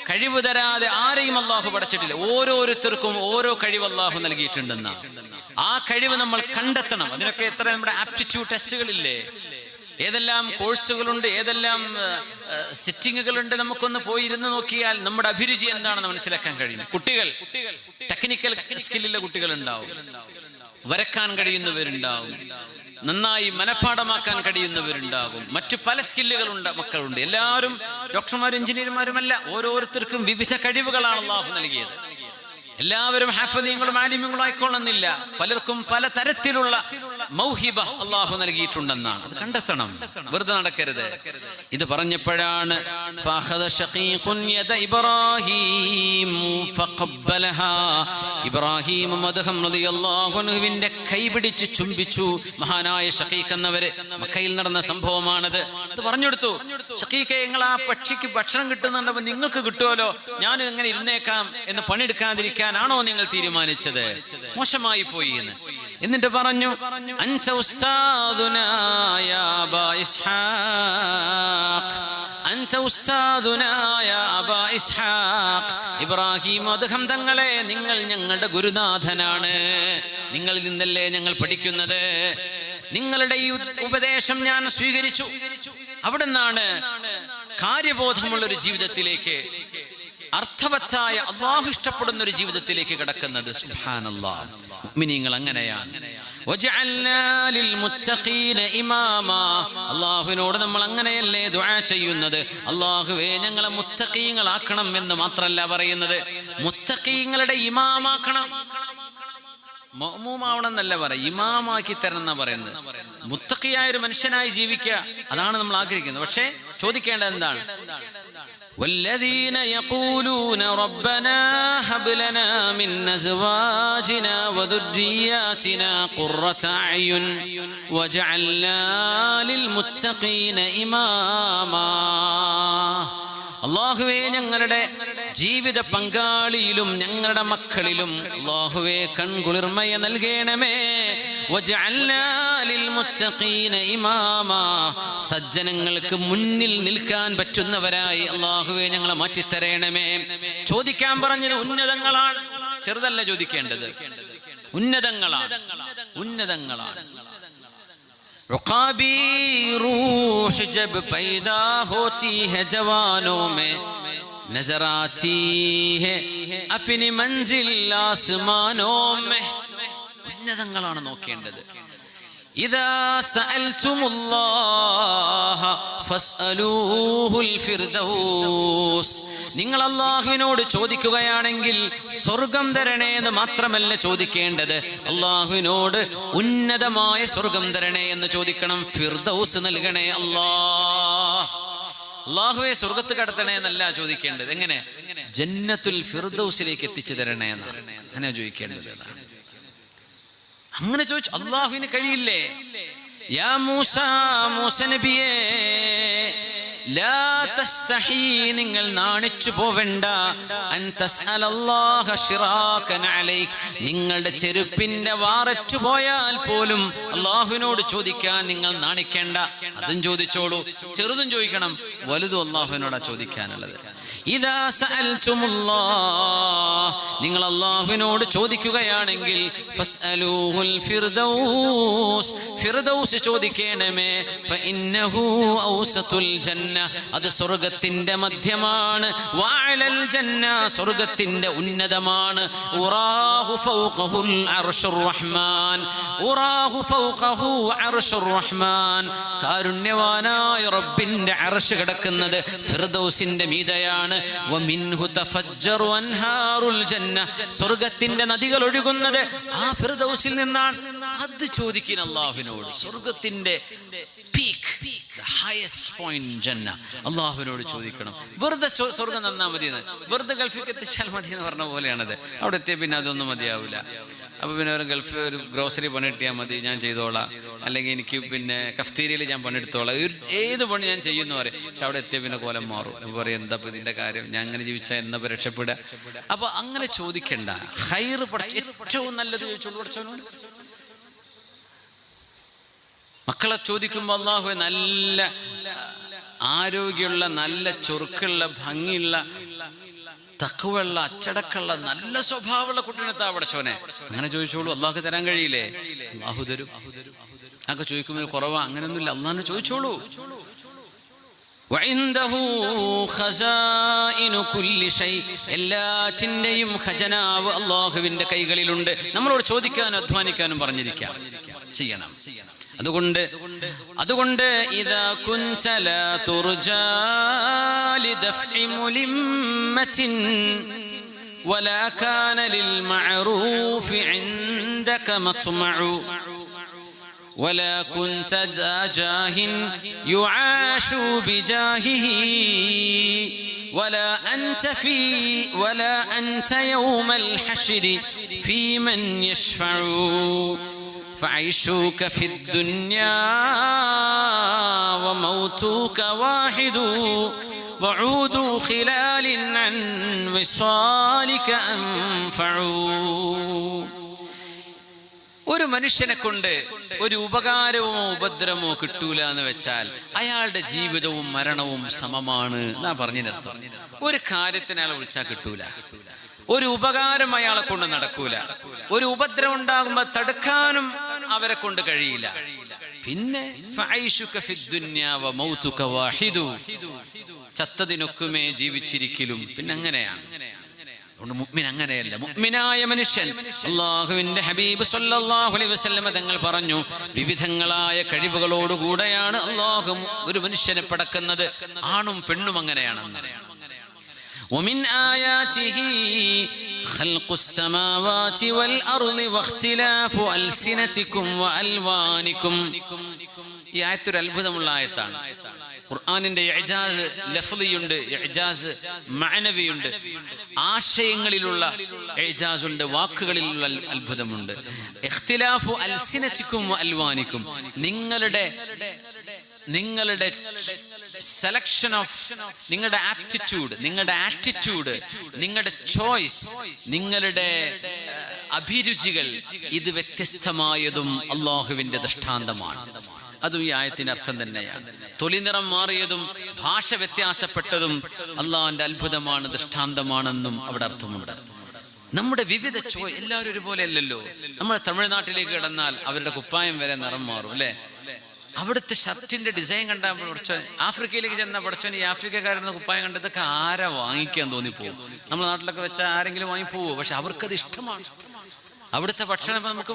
കഴിവ് തരാതെ ആരെയും അല്ലാഹു പഠിച്ചിട്ടില്ല. ഓരോരുത്തർക്കും ഓരോ കഴിവ് അല്ലാഹു നൽകിയിട്ടുണ്ടെന്നാണ്. ആ കഴിവ് നമ്മൾ കണ്ടെത്തണം. അതിനൊക്കെ എത്ര നമ്മുടെ ആപ്റ്റിറ്റ്യൂഡ് ടെസ്റ്റുകളില്ലേ, ഏതെല്ലാം കോഴ്സുകളുണ്ട്, ഏതെല്ലാം സെറ്റിങ്ങുകളുണ്ട്. നമുക്കൊന്ന് പോയി ഇരുന്ന് നോക്കിയാൽ നമ്മുടെ അഭിരുചി എന്താണെന്ന് മനസ്സിലാക്കാൻ കഴിയും. കുട്ടികൾ ടെക്നിക്കൽ സ്കില്ലുള്ള കുട്ടികളുണ്ടാവും, വരക്കാൻ കഴിയുന്നവരുണ്ടാവും, നന്നായി മനഃപ്പാഠമാക്കാൻ കഴിയുന്നവരുണ്ടാകും, മറ്റു പല സ്കില്ലുകളുണ്ട് മക്കളുണ്ട്. എല്ലാവരും ഡോക്ടർമാരും എഞ്ചിനീയർമാരുമല്ല, ഓരോരുത്തർക്കും വിവിധ കഴിവുകളാണ് അല്ലാഹു നൽകിയത്. എല്ലാവരും ഹാഫിദീങ്ങളും ആലിമീങ്ങളും ആയിക്കൊള്ളുന്നില്ല. പലർക്കും പല തരത്തിലുള്ള മൗഹിബ അല്ലാഹു നൽകിയിട്ടുണ്ടെന്നാണ്. അത് കണ്ടെത്തണം, വെറുതെ നടക്കരുത്. ഇത് പറഞ്ഞപ്പോഴാണ് ഇബ്രാഹിം റളിയല്ലാഹുവിന്റെ കൈ പിടിച്ച് ചുംബിച്ചു മഹാനായ ഷഖീഖ് എന്നവര്. മക്കയിൽ നടന്ന സംഭവമാണത്. അത് പറഞ്ഞെടുത്തു. ഷഖീഖേ, നിങ്ങൾ ആ പക്ഷിക്ക് ഭക്ഷണം കിട്ടുന്നുണ്ടപ്പോൾ നിങ്ങൾക്ക് കിട്ടുമല്ലോ, ഞാനും എങ്ങനെ ഇരുന്നേക്കാം എന്ന് പണിയെടുക്കാതിരിക്കാനാണോ നിങ്ങൾ തീരുമാനിച്ചത്? മോശമായി പോയി എന്ന്. എന്നിട്ട് പറഞ്ഞു, അൻത ഉസ്താദുനാ യാ അബാ ഇസ്ഹാഖ്, അൻത ഉസ്താദുനാ യാ അബാ ഇസ്ഹാഖ്. ഇബ്രാഹിം അദ്ഹം തങ്ങളെ, നിങ്ങൾ ഞങ്ങളുടെ ഗുരുനാഥനാണ്. നിങ്ങളിൽ നിന്നല്ലേ ഞങ്ങൾ പഠിക്കുന്നത്. നിങ്ങളുടെ ഈ ഉപദേശം ഞാൻ സ്വീകരിച്ചു. അവിടുന്നാണ് കാര്യബോധമുള്ളൊരു ജീവിതത്തിലേക്ക്, അർത്ഥവത്തായ അല്ലാഹു ഇഷ്ടപ്പെടുന്ന ഒരു ജീവിതത്തിലേക്ക് കടക്കുന്നത്. സുബ്ഹാനല്ലാഹ്, മുഅ്മിനീങ്ങൾ അങ്ങനെയാണ്. വജഅൽനാ ലിൽ മുത്തഖീന ഇമാമാ. അല്ലാഹുവിനോട് നമ്മൾ അങ്ങനെയല്ലേ ദുആ ചെയ്യുന്നത്? അല്ലാഹുവേ, ഞങ്ങളെ മുത്തഖീങ്ങളാക്കണം എന്ന് മാത്രമല്ല പറയുന്നത്, മുത്തഖീങ്ങളുടെ ഇമാമാക്കണം. മഅ്മൂമാവണം എന്നല്ല പറയാ, ഇമാമാക്കി തരണം എന്നാ പറയുന്നത്. മുത്തഖിയായ ഒരു മനുഷ്യനായി ജീവിക്കുക, അതാണ് നമ്മൾ ആഗ്രഹിക്കുന്നത്. പക്ഷേ ചോദിക്കേണ്ടത് എന്താണ്? والذين يقولون ربنا هب لنا من أزواجنا وذرياتنا قرة أعين واجعلنا للمتقين إماما. അല്ലാഹുവേ, ഞങ്ങളുടെ ജീവിത പങ്കാളിയിലും ഞങ്ങളുടെ മക്കളിലും അല്ലാഹുവേ കൺകുളിർമയ നൽകണമേ. വജഅൽനാ ലിൽമുത്തഖീന ഇമാമാ, സജ്ജനങ്ങൾക്ക് മുന്നിൽ നിൽക്കാൻ പറ്റുന്നവരായി അല്ലാഹുവേ ഞങ്ങളെ മാറ്റിത്തരണമേ. ചോദിക്കാൻ പറഞ്ഞത് ഉന്നതങ്ങളാണ്, ചെറുതല്ല ചോദിക്കേണ്ടത്, ഉന്നതങ്ങളാണ്, ഉന്നതങ്ങളാണ്. रुकाबी रूह जब पैदा होती है जवानों में नजर आती है अपनी मंजिल आसमानों में. ഉന്നതങ്ങളാണ് നോക്കേണ്ടത്. إذا سألتم الله فاسألوه الفردوس. നിങ്ങൾ അല്ലാഹുവിനോട് ചോദിക്കുകയാണെങ്കിൽ സ്വർഗം തരണേ എന്ന് മാത്രമല്ല ചോദിക്കേണ്ടത്, അല്ലാഹുവിനോട് ഉന്നതമായ സ്വർഗം തരണേ എന്ന് ചോദിക്കണം. ഫിർദൗസ് നൽകണേ അല്ലാഹുവേ, സ്വർഗത്ത് കടത്തണേ എന്നല്ല ചോദിക്കേണ്ടത്. എങ്ങനെ? ജന്നത്തുൽ ഫിർദൗസിലേക്ക് എത്തിച്ചു തരണേ എന്നാണ് അങ്ങനെ ചോദിക്കേണ്ടത്. അങ്ങനെ ചോദിച്ചു അല്ലാഹുവിന് കഴിയില്ലേ? യാ മൂസ, മൂസ നബിയേ, ലാ തസ്തഹി, നിങ്ങൾ നാണിച്ചു പോവണ്ട, അൻ തസ്അലല്ലാഹ ശിറാകൻ അലൈക്, നിങ്ങളുടെ ചെരുപ്പിന്റെ വാറച്ചു പോയാൽ പോലും അല്ലാഹുവിനോട് ചോദിക്കാൻ നിങ്ങൾ നാണിക്കേണ്ട. അതും ചോദിച്ചോളൂ, ചെറുതും ചോദിക്കണം, വലുതും അല്ലാഹുവിനോടാ ചോദിക്കാനുള്ളത്. ഇദാ സഅൽതുമുല്ലാഹ്, നിങ്ങൾ അല്ലാഹുവിനോട് ചോദിക്കുകയാണെങ്കിൽ ഫസ്അലൂഹുൽ ഫിർദൗസ്, ഫിർദൗസ് ചോദിക്കണമേ. ഫഇന്നഹു ഔസതുൽ ജന്ന, അത് സ്വർഗ്ഗത്തിന്റെ മധ്യമാണ്. വഅലൽ ജന്ന, സ്വർഗ്ഗത്തിന്റെ ഉന്നതമാണ്. ഉറാഹു ഫൗഖഹുൽ അർശുർ റഹ്മാൻ, ഉറാഹു ഫൗഖഹു അർശുർ റഹ്മാൻ, കാരുണ്യവാനായ റബ്ബിന്റെ അർശ് കിടക്കുന്നത് ഫിർദൗസിന്റെ മീതയാണ്. വമിൻഹു തഫജ്ജറു അൻഹാറുൽ ജന്ന, സ്വർഗ്ഗത്തിന്റെ നദികൾ ഒഴുകുന്നത് ആ ഫിർദൗസിൽ നിന്നാണ്. അത് ചോദിക്കുന്ന അല്ലാഹുവിനോട്, സ്വർഗ്ഗത്തിന്റെ പീക്ക്, the highest point ജന്ന, അല്ലാഹുവിനോട് ചോദിക്കണം. വെറുതെ സ്വർഗ്ഗം തന്നാ മതി, വെറുതെ ഗൾഫിൽ എത്തിച്ചാൽ മതി എന്ന് പറഞ്ഞ പോലെയാണത്. അവിടെ എത്തിയ പിന്നെ അതൊന്നും മതിയാവില്ല. അപ്പൊ പിന്നെ ഒരു ഗൾഫ് ഒരു ഗ്രോസറി പണിയെടുത്തിയാൽ മതി, ഞാൻ ചെയ്തോളാം, അല്ലെങ്കിൽ എനിക്ക് പിന്നെ കഫ്തീരിയയിൽ ഞാൻ പണിയെടുത്തോളാം, ഏത് പണി ഞാൻ ചെയ്യുന്നു പറയും. പക്ഷെ അവിടെ എത്തിയ പിന്നെ കോലം മാറും. പറയും എന്താ ഇതിന്റെ കാര്യം, ഞാൻ അങ്ങനെ ജീവിച്ചാൽ എന്നാ രക്ഷപ്പെടുക. അപ്പൊ അങ്ങനെ ചോദിക്കണ്ട, ഖൈർ ഏറ്റവും നല്ലത് ചോദിച്ചോളൂ പഠിച്ചവനോട്. മക്കളെ ചോദിക്കുമ്പോൾ അല്ലാഹുവേ നല്ല ആരോഗ്യമുള്ള, നല്ല ചൊറുക്കുള്ള, ഭംഗിയുള്ള, തഖ്വയുള്ള, അച്ചടക്കമുള്ള, നല്ല സ്വഭാവമുള്ള കുട്ടീനെത്താ പഠിച്ചവനെ. അങ്ങനെ ചോദിച്ചോളൂ, അല്ലാഹു തരാൻ കഴിയില്ലേ? അല്ലാഹു തരും. അതൊക്കെ ചോദിക്കുമ്പോൾ കുറവാ, അങ്ങനെയൊന്നുമില്ല, അല്ലാഹു ചോദിച്ചോളൂ. വഇൻദഹു ഖസാഇനു കുല്ലി ഷൈ, എല്ലാറ്റിന്റെയും ഖജനാവ് അല്ലാഹുവിന്റെ കൈകളിലുണ്ട്. നമ്മളോട് ചോദിക്കാനും അധ്വാനിക്കാനും പറഞ്ഞിരിക്കാം, ചെയ്യണം. അതുകൊണ്ട് ഇദാ കുൻത ലാ തുർജാ ലിദഫ്ഇ മുലിമ്മത്തിൻ വലാ കാന ലിൽ മഅറൂഫി ഇൻദക മത്മഉ വലാ കുൻത ദാ ജാഹിൻ യുആശു ബിജാഹിഹി വലാ അൻത യൗമൽ ഹശ്രി ഫീ മൻ യശ്ഫഉ فعيشوك في الدنيا وموتوك واحد وعودوا خلال عن وصالك أنفعوا. ഒരു മനുഷ്യനെ കൊണ്ട് ഒരു ഉപകാരമോ ഉപദ്രവമോ കിട്ടൂല എന്ന് വെച്ചാൽ അയാളുടെ ജീവിതവും മരണവും സമമാണ് എന്നാ പറഞ്ഞതിനർത്ഥം. ഒരു കാര്യത്തിന് അയാളെ വിളിച്ചാൽ കിട്ടൂല, ഒരു ഉപകാരം അയാളെ കൊണ്ട് നടക്കൂല, ഒരു ഉപദ്രവം ഉണ്ടാകുമ്പോൾ തടുക്കാനും അവരെ കൊണ്ട് കഴിയില്ല. പിന്നെ ചത്തതിനൊക്കുമേ ജീവിച്ചിരിക്കലും, പിന്നെ അങ്ങനെയാണ്. മുഅ്മിൻ അങ്ങനെയല്ല. മുഅ്മിനായ മനുഷ്യൻ, അല്ലാഹുവിന്റെ ഹബീബ് സല്ലല്ലാഹു അലൈഹി വസല്ലം തങ്ങൾ പറഞ്ഞു, വിവിധങ്ങളായ കഴിവുകളോടുകൂടെയാണ് അല്ലാഹു ഒരു മനുഷ്യനെ പടക്കുന്നത്. ആണും പെണ്ണും അങ്ങനെയാണ്. ومن آياته خلق السماوات والأرض واختلاف ألسنتكم وألوانكم. ഈ ആയത്തൊരു അത്ഭുതമുള്ള ആയത്താണ്. ഖുർആനിന്റെ ഇഅ്ജാസ് ലഫ്ളിയുണ്ട്, ഇഅ്ജാസ് മഅനവിയുണ്ട്. ആശയങ്ങളിലുള്ള ഇഅ്ജാസ് ഉണ്ട്, വാക്കുകളിലുള്ള അത്ഭുതമുണ്ട്. ഇഖ്തിലാഫു അൽസിനതികും വഅൽവാനികും, നിങ്ങളുടെ സെലക്ഷൻ ഓഫ്, നിങ്ങളുടെ ആപ്റ്റിറ്റ്യൂഡ്, നിങ്ങളുടെ ചോയ്സ്, നിങ്ങളുടെ അഭിരുചികൾ, ഇത് വ്യത്യസ്തമായതും അല്ലാഹുവിന്റെ ദൃഷ്ടാന്തമാണ്. അതും ഈ ആയത്തിന്റെ അർത്ഥം തന്നെയാണ്. തൊലിനിറം മാറിയതും ഭാഷ വ്യത്യാസപ്പെട്ടതും അള്ളാഹുവിന്റെ അത്ഭുതമാണ്, ദൃഷ്ടാന്തമാണെന്നും അവിടെ അർത്ഥമുണ്ട്. നമ്മുടെ വിവിധ എല്ലാവരും ഒരുപോലെ അല്ലല്ലോ. നമ്മൾ തമിഴ്നാട്ടിലേക്ക് കിടന്നാൽ അവരുടെ കുപ്പായം വരെ നിറം മാറും അല്ലെ. അവിടുത്തെ ഷർട്ടിന്റെ ഡിസൈൻ കണ്ടാൽ പഠിച്ചോൻ, ആഫ്രിക്കയിലേക്ക് ചെന്ന പഠിച്ചോൻ ഈ ആഫ്രിക്കക്കാരുടെ കുപ്പായം കണ്ടതൊക്കെ ആരാ വാങ്ങിക്കാൻ തോന്നിപ്പോവും. നമ്മുടെ നാട്ടിലൊക്കെ വെച്ചാൽ ആരെങ്കിലും വാങ്ങിപ്പോവോ? പക്ഷെ അവർക്കത് ഇഷ്ടമാണ്. അവിടുത്തെ ഭക്ഷണം നമുക്ക്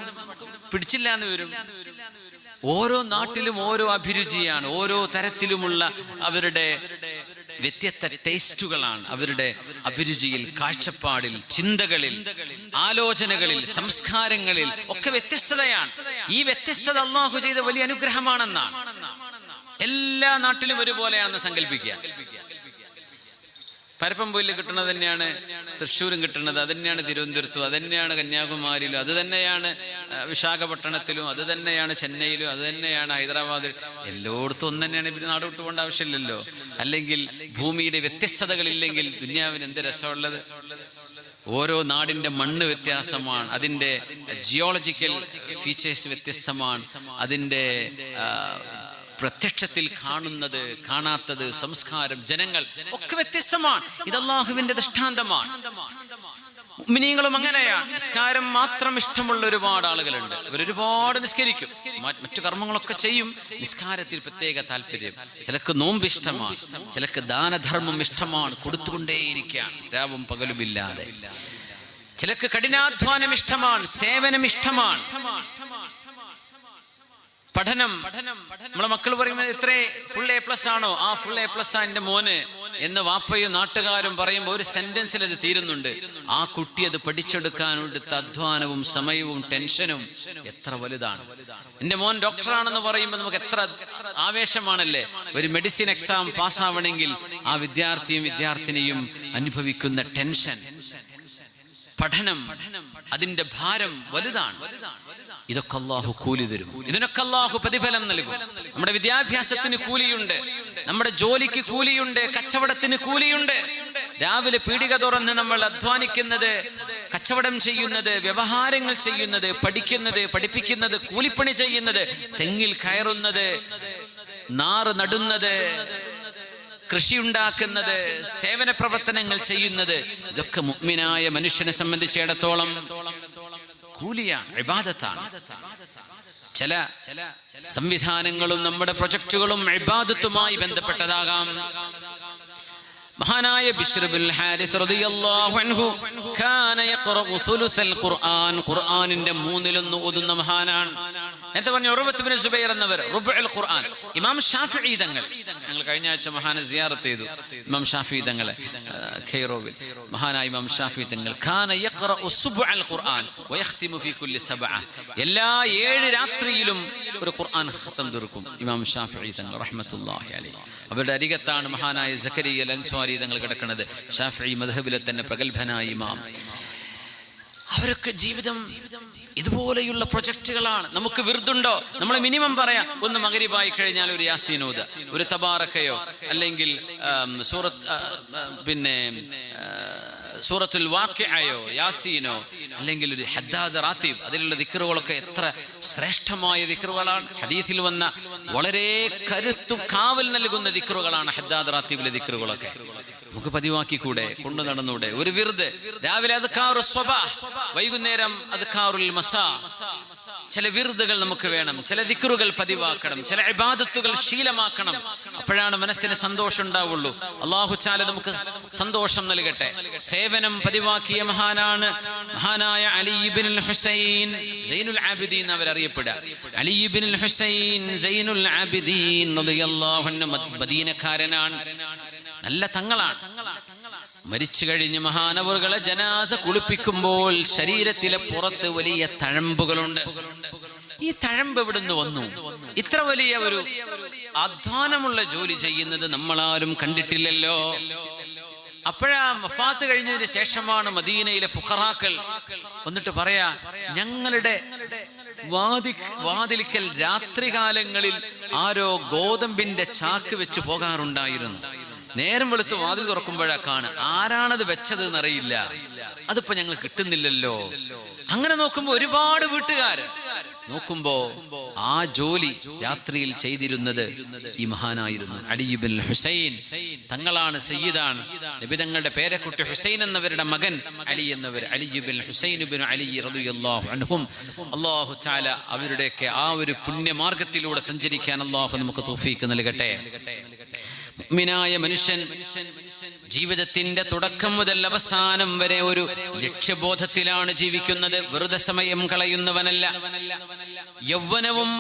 പിടിച്ചില്ല എന്ന് വരും. ഓരോ നാട്ടിലും ഓരോ അഭിരുചിയാണ്, ഓരോ തരത്തിലുമുള്ള അവരുടെ വ്യത്യസ്ത ടേസ്റ്റുകളാണ്. അവരുടെ അഭിരുചിയിൽ, കാഴ്ചപ്പാടിൽ, ചിന്തകളിൽ, ആലോചനകളിൽ, സംസ്കാരങ്ങളിൽ ഒക്കെ വ്യത്യസ്തതയാണ്. ഈ വ്യത്യസ്തത അല്ലാഹു ചെയ്ത വലിയ അനുഗ്രഹമാണെന്നാണ്. എല്ലാ നാട്ടിലും ഒരുപോലെയാണെന്ന് സങ്കല്പിക്കുക. പരപ്പംപൊയിൽ കിട്ടുന്നത് തന്നെയാണ് തൃശ്ശൂരും കിട്ടുന്നത്, അത് തന്നെയാണ് തിരുവനന്തപുരത്തും, അത് തന്നെയാണ് കന്യാകുമാരിയിലും, അത് തന്നെയാണ് വിശാഖപട്ടണത്തിലും, അത് തന്നെയാണ് ചെന്നൈയിലും, അത് തന്നെയാണ് ഹൈദരാബാദിലും. എല്ലായിടത്തും ഒന്ന് തന്നെയാണ്. ഇവര് നാട് വിട്ടു പോകേണ്ട ആവശ്യമില്ലല്ലോ. അല്ലെങ്കിൽ ഭൂമിയുടെ വ്യത്യസ്തതകളില്ലെങ്കിൽ ദുനിയാവിന് എന്ത് രസമുള്ളത്? ഓരോ നാടിന്റെ മണ്ണ് വ്യത്യാസമാണ്, അതിൻ്റെ ജിയോളജിക്കൽ ഫീച്ചേഴ്സ് വ്യത്യസ്തമാണ്, അതിൻ്റെ പ്രത്യക്ഷത്തിൽ കാണുന്നത്, കാണാത്തത്, സംസ്കാരം, ജനങ്ങൾ ഒക്കെ വ്യത്യസ്തമാണ്. ഇത് അല്ലാഹുവിന്റെ ദൃഷ്ടാന്തമാണ്. മുഅ്മിനീങ്ങളും അങ്ങനെയാണ്. നിസ്കാരം മാത്രം ഇഷ്ടമുള്ള ഒരുപാട് ആളുകളുണ്ട്. അവരൊരുപാട് നിസ്കരിക്കും, മറ്റു കർമ്മങ്ങളൊക്കെ ചെയ്യും. നിസ്കാരത്തിൽ പ്രത്യേക താല്പര്യം. ചിലക്ക് നോമ്പ് ഇഷ്ടമാണ്, ചിലക്ക് ദാനധർമ്മം ഇഷ്ടമാണ്, കൊടുത്തുകൊണ്ടേയിരിക്കുകയാണ് രാവും പകലുമില്ലാതെ. ചിലക്ക് കഠിനാധ്വാനം ഇഷ്ടമാണ്, സേവനം ഇഷ്ടമാണ്. പഠനം, നമ്മളെ മക്കൾ പറയുമ്പോൾ ഇത്രേ ഫുൾ എ പ്ലസ് ആണോ? ആ ഫുൾ എ പ്ലസ് ആ എൻ്റെ മോന് എന്ന് വാപ്പയും നാട്ടുകാരും പറയുമ്പോൾ ഒരു സെന്റൻസിൽ അത് തീരുന്നുണ്ട്. ആ കുട്ടി അത് പഠിച്ചെടുക്കാൻ എടുത്ത അധ്വാനവും സമയവും ടെൻഷനും എത്ര വലുതാണ്. എൻ്റെ മോൻ ഡോക്ടറാണെന്ന് പറയുമ്പോൾ നമുക്ക് എത്ര ആവേശമാണല്ലേ. ഒരു മെഡിസിൻ എക്സാം പാസ്സാവണമെങ്കിൽ ആ വിദ്യാർത്ഥിയും വിദ്യാർത്ഥിനിയും അനുഭവിക്കുന്ന ടെൻഷൻ, പഠനം, അതിന്റെ ഭാരം വലുതാണ്. ഇതൊക്കെ അല്ലാഹു കൂലി തരും, ഇതിനൊക്കെ അല്ലാഹു പ്രതിഫലം നൽകും. നമ്മുടെ വിദ്യാഭ്യാസത്തിന് കൂലിയുണ്ട്, നമ്മുടെ ജോലിക്ക് കൂലിയുണ്ട്, കച്ചവടത്തിന് കൂലിയുണ്ട്. രാവിലെ പീടിക തുറന്ന് നമ്മൾ അധ്വാനിക്കുന്നത്, കച്ചവടം ചെയ്യുന്നത്, വ്യവഹാരങ്ങൾ ചെയ്യുന്നത്, പഠിക്കുന്നത്, പഠിപ്പിക്കുന്നത്, കൂലിപ്പണി ചെയ്യുന്നത്, തെങ്ങിൽ കയറുന്നത്, നാറ് നടുന്നത്, കൃഷി ഉണ്ടാക്കുന്നത്, സേവന പ്രവർത്തനങ്ങൾ ചെയ്യുന്നത്, ഇതൊക്കെ മുഅ്മിനായ മനുഷ്യനെ സംബന്ധിച്ചിടത്തോളം കൂലിയാണ്, ഇബാദത്താണ്. ചില സംവിധാനങ്ങളും നമ്മുടെ പ്രൊജക്ടുകളും ഇബാദത്തുമായി ബന്ധപ്പെട്ടതാകാം. മഹാനായ ബിശ്ർ ബിൻ ഹാരിസ് റളിയല്ലാഹു അൻഹു കാന യഖറഉ സുലുസൽ ഖുർആൻ, ഖുർആനിന്റെ മൂന്നിലൊന്ന് ഓതുന്ന മഹാനാണ്. നേരത്തെ പറഞ്ഞു ഉർവത്ത് ബിൻ സുബൈർ എന്നവർ റുബുൽ ഖുർആൻ. ഇമാം ഷാഫിഈ തങ്ങൾ, ഞങ്ങൾ കഴിഞ്ഞ ആഴ്ച മഹാനെ സിയാറത്ത് ചെയ്തു. ഇമാം ഷാഫിഈ തങ്ങളെ ഖൈറോവിൽ, മഹാനായ ഇമാം ഷാഫിഈ തങ്ങൾ കാന യഖറഉ സുബ്ഉൽ ഖുർആൻ വയഖ്തിമു ഫീ കുല്ലി സബ്അ, എല്ലാ 7 രാത്രിയിലും ഒരു ഖുർആൻ ഖത്തം തീർക്കും ഇമാം ഷാഫിഈ തങ്ങൾ റഹ്മത്തുള്ളാഹി അലൈഹി. അവരുടെ അരികത്താണ് മഹാനായ സക്കരിയ അൽ അൻസ്വാരി തങ്ങൾ കിടക്കുന്നത്, ഷാഫിഈ മദ്ഹബിലെ തന്നെ പ്രഗൽഭനായ ഇമാം. അവരൊക്കെ ജീവിതം ഇതുപോലെയുള്ള പ്രൊജക്റ്റുകളാണ്. നമുക്ക് വിർദുണ്ടോ? നമ്മൾ മിനിമം പറയാം, ഒന്ന് മഗ്രിബായി കഴിഞ്ഞാൽ ഒരു യാസീനോദ, ഒരു തബാറക്കയോ, അല്ലെങ്കിൽ സൂറത്തുൽ വാഖിഅയോ യാസീനോ, അല്ലെങ്കിൽ ഒരു ഹദ്ദാദ് റാത്തീബ്. അതിലുള്ള ദിക്റുകളൊക്കെ എത്ര ശ്രേഷ്ഠമായ ദിക്റുകളാണ്. ഹദീസിൽ വന്ന വളരെ കരുത്തും കാവൽ നൽകുന്ന ദിക്റുകളാണ് ഹദ്ദാദ് റാത്തീബിലെ ദിക്റുകളൊക്കെ. നമുക്ക് പതിവാക്കിക്കൂടെ, കൊണ്ടു നടന്നൂടെ? ഒരു വിർദ് രാവിലെ അദ്കാറു സ്വബാഹ്, വൈകുന്നേരം അദ്കാറുൽ മസാ. ചില വിർദുകൾ നമുക്ക് വേണം, ചില ദിക്റുകൾ പതിവാക്കണം, ചില ഇബാദത്തുകൾ ശീലമാക്കണം. അപ്പോഴാണ് മനസ്സിന് സന്തോഷം ഉണ്ടാവുള്ളൂ. അല്ലാഹു തആല നമുക്ക് സന്തോഷം നൽകട്ടെ. സേവനം പതിവാക്കിയ മഹാനാണ് മഹാനായ അലി ഇബ്നുൽ ഹുസൈൻ സൈനുൽ ആബിദീൻ അവരറിയപ്പെടുക. അലി ഇബ്നുൽ ഹുസൈൻ സൈനുൽ ആബിദീൻ റളിയല്ലാഹു അൻഹു മദീനക്കാരനാണ്, നല്ല തങ്ങളാണ്. മരിച്ചു കഴിഞ്ഞ് മഹാനവറുകളെ ജനാസ കുളിപ്പിക്കുമ്പോൾ ശരീരത്തിലെ പുറത്ത് വലിയ തഴമ്പുകളുണ്ട്. ഈ തഴമ്പ് എവിടുന്ന് വന്നു? ഇത്ര വലിയ ഒരു അധ്വാനമുള്ള ജോലി ചെയ്യുന്നത് നമ്മളാരും കണ്ടിട്ടില്ലല്ലോ. അപ്പോഴാ വഫാത്ത് കഴിഞ്ഞതിന് ശേഷമാണ് മദീനയിലെ ഫുഖറാക്കൾ വന്നിട്ട് പറയാ, ഞങ്ങളുടെ വാതിലിക്കൽ രാത്രികാലങ്ങളിൽ ആരോ ഗോതമ്പിന്റെ ചാക്ക് വെച്ച് പോകാറുണ്ടായിരുന്നു. നേരം വെളുത്ത് വാതിൽ തുറക്കുമ്പോഴാ ആരാണത് വെച്ചത് എന്നറിയില്ല. അതിപ്പോ ഞങ്ങൾ കിട്ടുന്നില്ലല്ലോ. അങ്ങനെ നോക്കുമ്പോ ഒരുപാട് വീട്ടുകാര് നോക്കുമ്പോ ആ ജോലി രാത്രിയിൽ ചെയ്തിരുന്നത് ഈ മഹാനായിരുന്നു അലി ഇബ്നുൽ ഹുസൈൻ തങ്ങളാണ്. സയ്യിദാണ്. നബി തങ്ങളുടെ പേരക്കുട്ടി ഹുസൈൻ എന്നവരുടെ മകൻ അലി എന്നവർ, അലി ഇബ്നുൽ ഹുസൈൻ ഇബ്നു അലി റളിയല്ലാഹു അൻഹും. അല്ലാഹു തആല അവരുടെയൊക്കെ ആ ഒരു പുണ്യമാർഗത്തിലൂടെ സഞ്ചരിക്കാൻ അല്ലാഹു നമുക്ക് തൗഫീഖ് നൽകട്ടെ. മുഅ്മിനായ മനുഷ്യൻ ജീവിതത്തിന്റെ തുടക്കം മുതൽ അവസാനം വരെ ഒരു ലക്ഷ്യബോധത്തിലാണ് ജീവിക്കുന്നത്. വെറുതെ സമയം കളയുന്നവനല്ല. യൗവനവും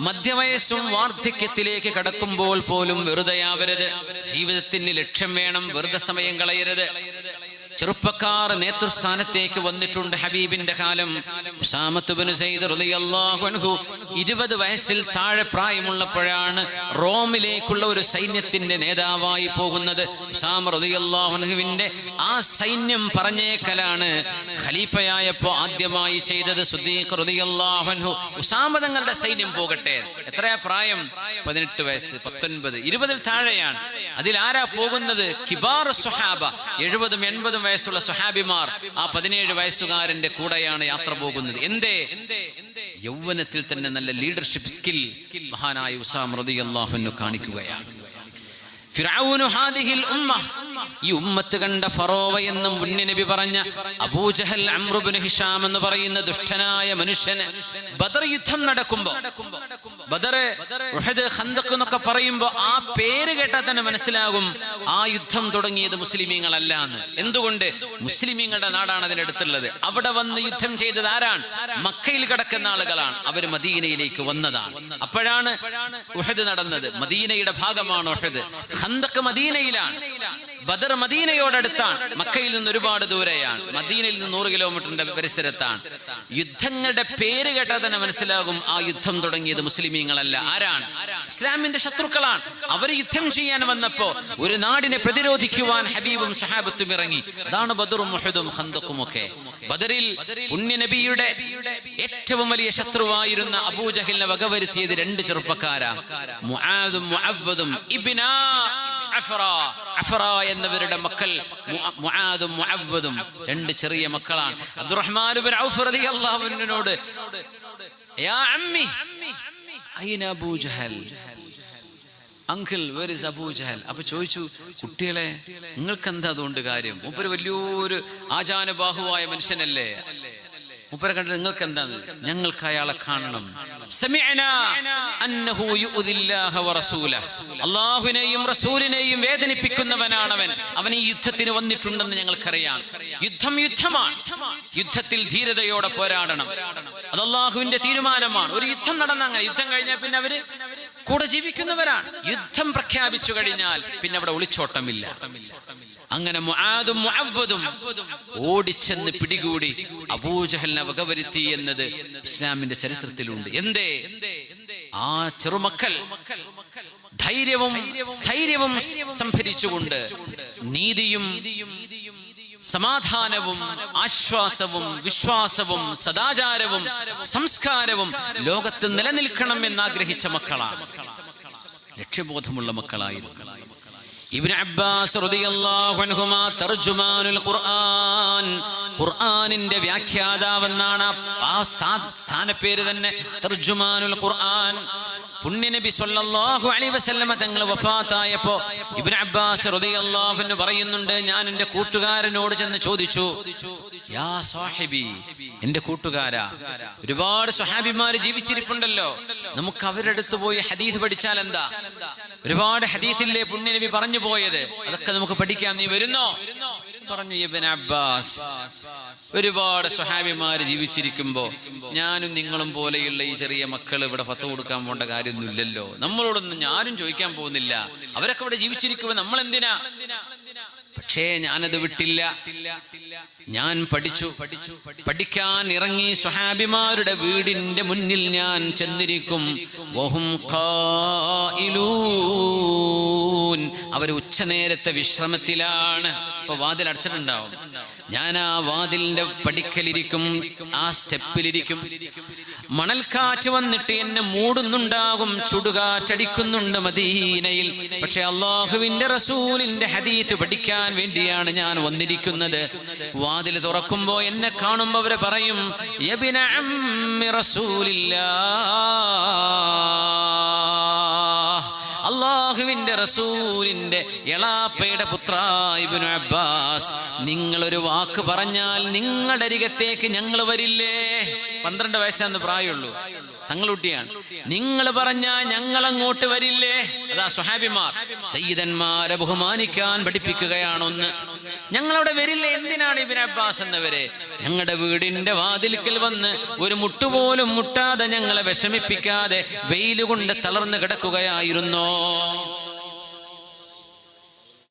മധ്യവയസ്സും വാർദ്ധക്യത്തിലേക്ക് കടക്കുമ്പോൾ പോലും വെറുതെയാവരുത്. ജീവിതത്തിന് ലക്ഷ്യം വേണം, വെറുതെ സമയം കളയരുത്. ചെറുപ്പക്കാർ നേതൃസ്ഥാനത്തേക്ക് വന്നിട്ടുണ്ട്. ഹബീബിന്റെ കാലം ഉസാമത്ത് ഇബ്നു സയ്യിദ് റളിയല്ലാഹു അൻഹു 20 വയസ്സിൽ താഴെ പ്രായമുള്ളപ്പോഴാണ് റോമിലേക്കുള്ള ഒരു സൈന്യത്തിന്റെ നേതാവായി പോകുന്നത്. ഉസാമ റളിയല്ലാഹു അൻഹുവിന്റെ ആ സൈന്യം പറഞ്ഞേക്കലാണ് ഖലീഫയായപ്പോ ആദ്യമായി ചെയ്തത്. സിദ്ദീഖ് റളിയല്ലാഹു അൻഹു ഉസാമ തങ്ങളുടെ സൈന്യം പോകട്ടെ. എത്രയാ പ്രായം? 18 വയസ്സ്, 19, 20 താഴെയാണ്. അതിലാരാ പോകുന്നത്? കിബാർ സ്വഹാബ, 70-80 വയസ്സുള്ള സ്വഹാബിമാർ. ആ 17 വയസ്സുകാരന്റെ കൂടെയാണ് യാത്ര പോകുന്നത്. എന്തേ? യൗവനത്തിൽ തന്നെ നല്ല ലീഡർഷിപ്പ് സ്കിൽ മഹാനായ ഉസാമ റളിയല്ലാഹു അൻഹു കാണിക്കുകയാണ്. ഫിർഔനു ഹാദിഹിൽ ഉമ്മ, ഈ ഉമ്മത്ത് കണ്ട ഫറോവ എന്നും നബി പറഞ്ഞ അബൂജഹൽ അംർ ഇബ്നു ഹിഷാം എന്ന് പറയുന്ന ദുഷ്ടനായ മനുഷ്യന് ബദർ യുദ്ധം നടക്കുമ്പോ, ബദർ, ഉഹദ്, ഖന്ദഖ് എന്നൊക്കെ പറയുമ്പോ ആ പേര് കേട്ടാൽ തന്നെ മനസ്സിലാകും ആ യുദ്ധം തുടങ്ങിയത് മുസ്ലിമീങ്ങളല്ല എന്ന്. എന്തുകൊണ്ട്? മുസ്ലിമീങ്ങളുടെ നാടാണ് അതിനടുത്തുള്ളത്. അവിടെ വന്ന് യുദ്ധം ചെയ്തത് ആരാണ്? മക്കയിൽ കിടക്കുന്ന ആളുകളാണ്. അവർ മദീനയിലേക്ക് വന്നതാണ്. അപ്പോഴാണ് ഉഹദ് നടന്നത്. മദീനയുടെ ഭാഗമാണ് ഉഹദ്. ഖന്ദഖ് മദീനയിലാണ്. ബദർ മദീനയോടടുത്താണ്. മക്കയിൽ നിന്ന് ഒരുപാട് ദൂരെയാണ്. മദീനയിൽ നിന്ന് 100 കിലോമീറ്ററിന്റെ പരിസരത്താണ്. യുദ്ധങ്ങളുടെ പേര് കേട്ടാൽ തന്നെ മനസ്സിലാകും ആ യുദ്ധം തുടങ്ങിയത് മുസ്ലിമീങ്ങളല്ല. ആരാണ്? ഇസ്ലാമിന്റെ ശത്രുക്കളാണ്. അവർ യുദ്ധം ചെയ്യാൻ വന്നപ്പോ ഒരു നാടിനെ പ്രതിരോധിക്കുവാൻ ഹബീബും സഹാബത്തും ഇറങ്ങി. അതാണ് ബദറും ഉഹദും ഖന്ദഖും ഒക്കെ. ബദറിൽ പുണ്യനബിയുടെ ഏറ്റവും വലിയ ശത്രുവായിരുന്ന അബൂജഹലിനെ വകവരുത്തിയത് 2 ചെറുപ്പക്കാരാ, മുആദും മുഅവ്വദും ഇബ്നാ അഫറ എന്നവരുടെ മക്കൾ. മുആദും മുഅവ്വദും 2 ചെറിയ മക്കളാണ്. അബ്ദുറഹ്മാൻ ഇബ്നു ഔഫ് റളിയല്ലാഹു അൻഹുവിനോട് യാ അമ്മി അയ്ന അബൂ ജഹൽ, uncle where is Abu Jahl. അപ്പൊ ചോദിച്ചു, കുട്ടികളെ നിങ്ങൾക്ക് എന്താ അതുകൊണ്ട് കാര്യം? മൂപ്പര് വലിയൊരു ആചാനബാഹുവായ മനുഷ്യനല്ലേ, മൂപ്പരെ കണ്ടിട്ട് നിങ്ങൾക്ക് എന്താണ്? ഞങ്ങൾക്ക് അയാളെ കാണണം. അല്ലാഹുവിനെയും റസൂലിനെയും വേദനിപ്പിക്കുന്നവനാണവൻ. അവൻ ഈ യുദ്ധത്തിന് വന്നിട്ടുണ്ടെന്ന് ഞങ്ങൾക്കറിയാം. യുദ്ധമാണ്. യുദ്ധത്തിൽ ധീരതയോടെ പോരാടണം. അത് അല്ലാഹുവിന്റെ തീരുമാനമാണ്. ഒരു യുദ്ധം നടന്നങ്ങനെ യുദ്ധം കഴിഞ്ഞാൽ പിന്നെ അവര് കൂടെ ജീവിക്കുന്നവരാണ്. യുദ്ധം പ്രഖ്യാപിച്ചു കഴിഞ്ഞാൽ പിന്നെ അവിടെ ഒളിച്ചോട്ടമില്ല. അങ്ങനെ മുആദും മുഅവ്വദും ഓടിച്ചെന്ന് പിടികൂടി അബൂജഹലിനെ വകവരുത്തി എന്നത് ഇസ്ലാമിന്റെ ചരിത്രത്തിലുണ്ട്. എന്തേ? ആ ചെറുമക്കൾ ധൈര്യവും സ്ഥൈര്യവും സംഭരിച്ചുകൊണ്ട് നീതിയും സമാധാനവും ആശ്വാസവും വിശ്വാസവും സദാചാരവും സംസ്കാരവും ലോകത്ത് നിലനിൽക്കണം എന്നാഗ്രഹിച്ച മക്കളാണ്. ലക്ഷ്യബോധമുള്ള മക്കളായിരുന്നു. ഇബ്നു അബ്ബാസ് റളിയല്ലാഹു അൻഹുമാ തർജുമാനുൽ ഖുർആൻ, ഖുർആനിന്റെ വ്യാഖ്യാതാവെന്നാണ് ആ സ്ഥാനപ്പേര് തന്നെ, തർജുമാനുൽ ഖുർആൻ. പുണ്യനബി സല്ലല്ലാഹു അലൈഹി വസല്ലമ തങ്ങൾ വഫാത്തായപ്പോ ഇബ്നു അബ്ബാസ് റളിയല്ലാഹു അൻഹു പറയുന്നുണ്ട്, ഞാൻ എൻ്റെ കൂട്ടുകാരനോട് ചെന്ന് ചോദിച്ചു, യാ സാഹിബി, എൻ്റെ കൂട്ടുകാരാ, ഒരുപാട് സ്വഹാബിമാര് ജീവിച്ചിരിപ്പുണ്ടല്ലോ, നമുക്ക് അവരുടെ അടുത്ത് പോയി ഹദീസ് പഠിച്ചാൽ എന്താ? ഒരുപാട് ഹദീസില്ലേ പുണ്യനബി പറഞ്ഞു പോയത്, അതൊക്കെ നമുക്ക് പഠിക്കാം, നീ വരുന്നോ? പറഞ്ഞു ഇബ്നു അബ്ബാസ്, ഒരുപാട് സ്വഹാബിമാര് ജീവിച്ചിരിക്കുമ്പോ ഞാനും നിങ്ങളും പോലെയുള്ള ഈ ചെറിയ മക്കൾ ഇവിടെ ഫത്വ കൊടുക്കാൻ പോകേണ്ട കാര്യമൊന്നുമില്ലല്ലോ, നമ്മളോടൊന്നും ഞാനും ചോദിക്കാൻ പോകുന്നില്ല, അവരൊക്കെ ഇവിടെ ജീവിച്ചിരിക്കുമ്പോ നമ്മൾ എന്തിനാ? പക്ഷേ ഞാനത് വിട്ടില്ല. ഞാൻ പഠിക്കാൻ ഇറങ്ങി. സ്വഹാബിമാരുടെ വീടിന്റെ മുന്നിൽ ഞാൻ ചെന്നിരിക്കും. വഹും ഖായിലൂൻ, അവർ ഉച്ചനേരത്തെ വിശ്രമത്തിലാണ്. ഇപ്പൊ വാതിൽ അടച്ചിട്ടുണ്ടാവും. ഞാൻ ആ വാതിലിന്റെ പടിക്കലിരിക്കും, ആ സ്റ്റെപ്പിലിരിക്കും. മണൽക്കാറ്റ് വന്നിട്ട് എന്നെ മൂടുന്നുണ്ടാകും, ചുടുകാറ്റടിക്കുന്നുണ്ട് മദീനയിൽ. പക്ഷെ അള്ളാഹുവിന്റെ റസൂലിന്റെ ഹദീത്ത് പഠിക്കാൻ വേണ്ടിയാണ് ഞാൻ വന്നിരിക്കുന്നത്. വാതിൽ തുറക്കുമ്പോ എന്നെ കാണുമ്പോ അവര് പറയും, യബ്ന അമ്മി റസൂലില്ലാഹ്, അള്ളാഹുവിന്റെ റസൂലിന്റെ എളാപ്പയുടെ പുത്ര ഇബ്നു അബ്ബാസ്, നിങ്ങളൊരു വാക്ക് പറഞ്ഞാൽ നിങ്ങളുടെ അരികത്തേക്ക് ഞങ്ങൾ വരില്ലേ? 12 വയസ്സാന്ന് പ്രായമുള്ളൂ, തങ്ങളുട്ടിയാണ്. നിങ്ങൾ പറഞ്ഞാൽ ഞങ്ങൾ അങ്ങോട്ട് വരില്ലേ? അതാ സ്വഹാബിമാർ സയ്യിദന്മാരെ ബഹുമാനിക്കാൻ പഠിപ്പിക്കുകയാണൊന്ന്. ഞങ്ങളവിടെ വരില്ലേ? എന്തിനാണ് ഇബ്നു അബ്ബാസ് എന്നവരെ ഞങ്ങളുടെ വീടിന്റെ വാതിൽക്കൽ വന്ന് ഒരു മുട്ടുപോലും മുട്ടാതെ ഞങ്ങളെ വിഷമിപ്പിക്കാതെ വെയിലുകൊണ്ട് തളർന്നു കിടക്കുകയായിരുന്നോ?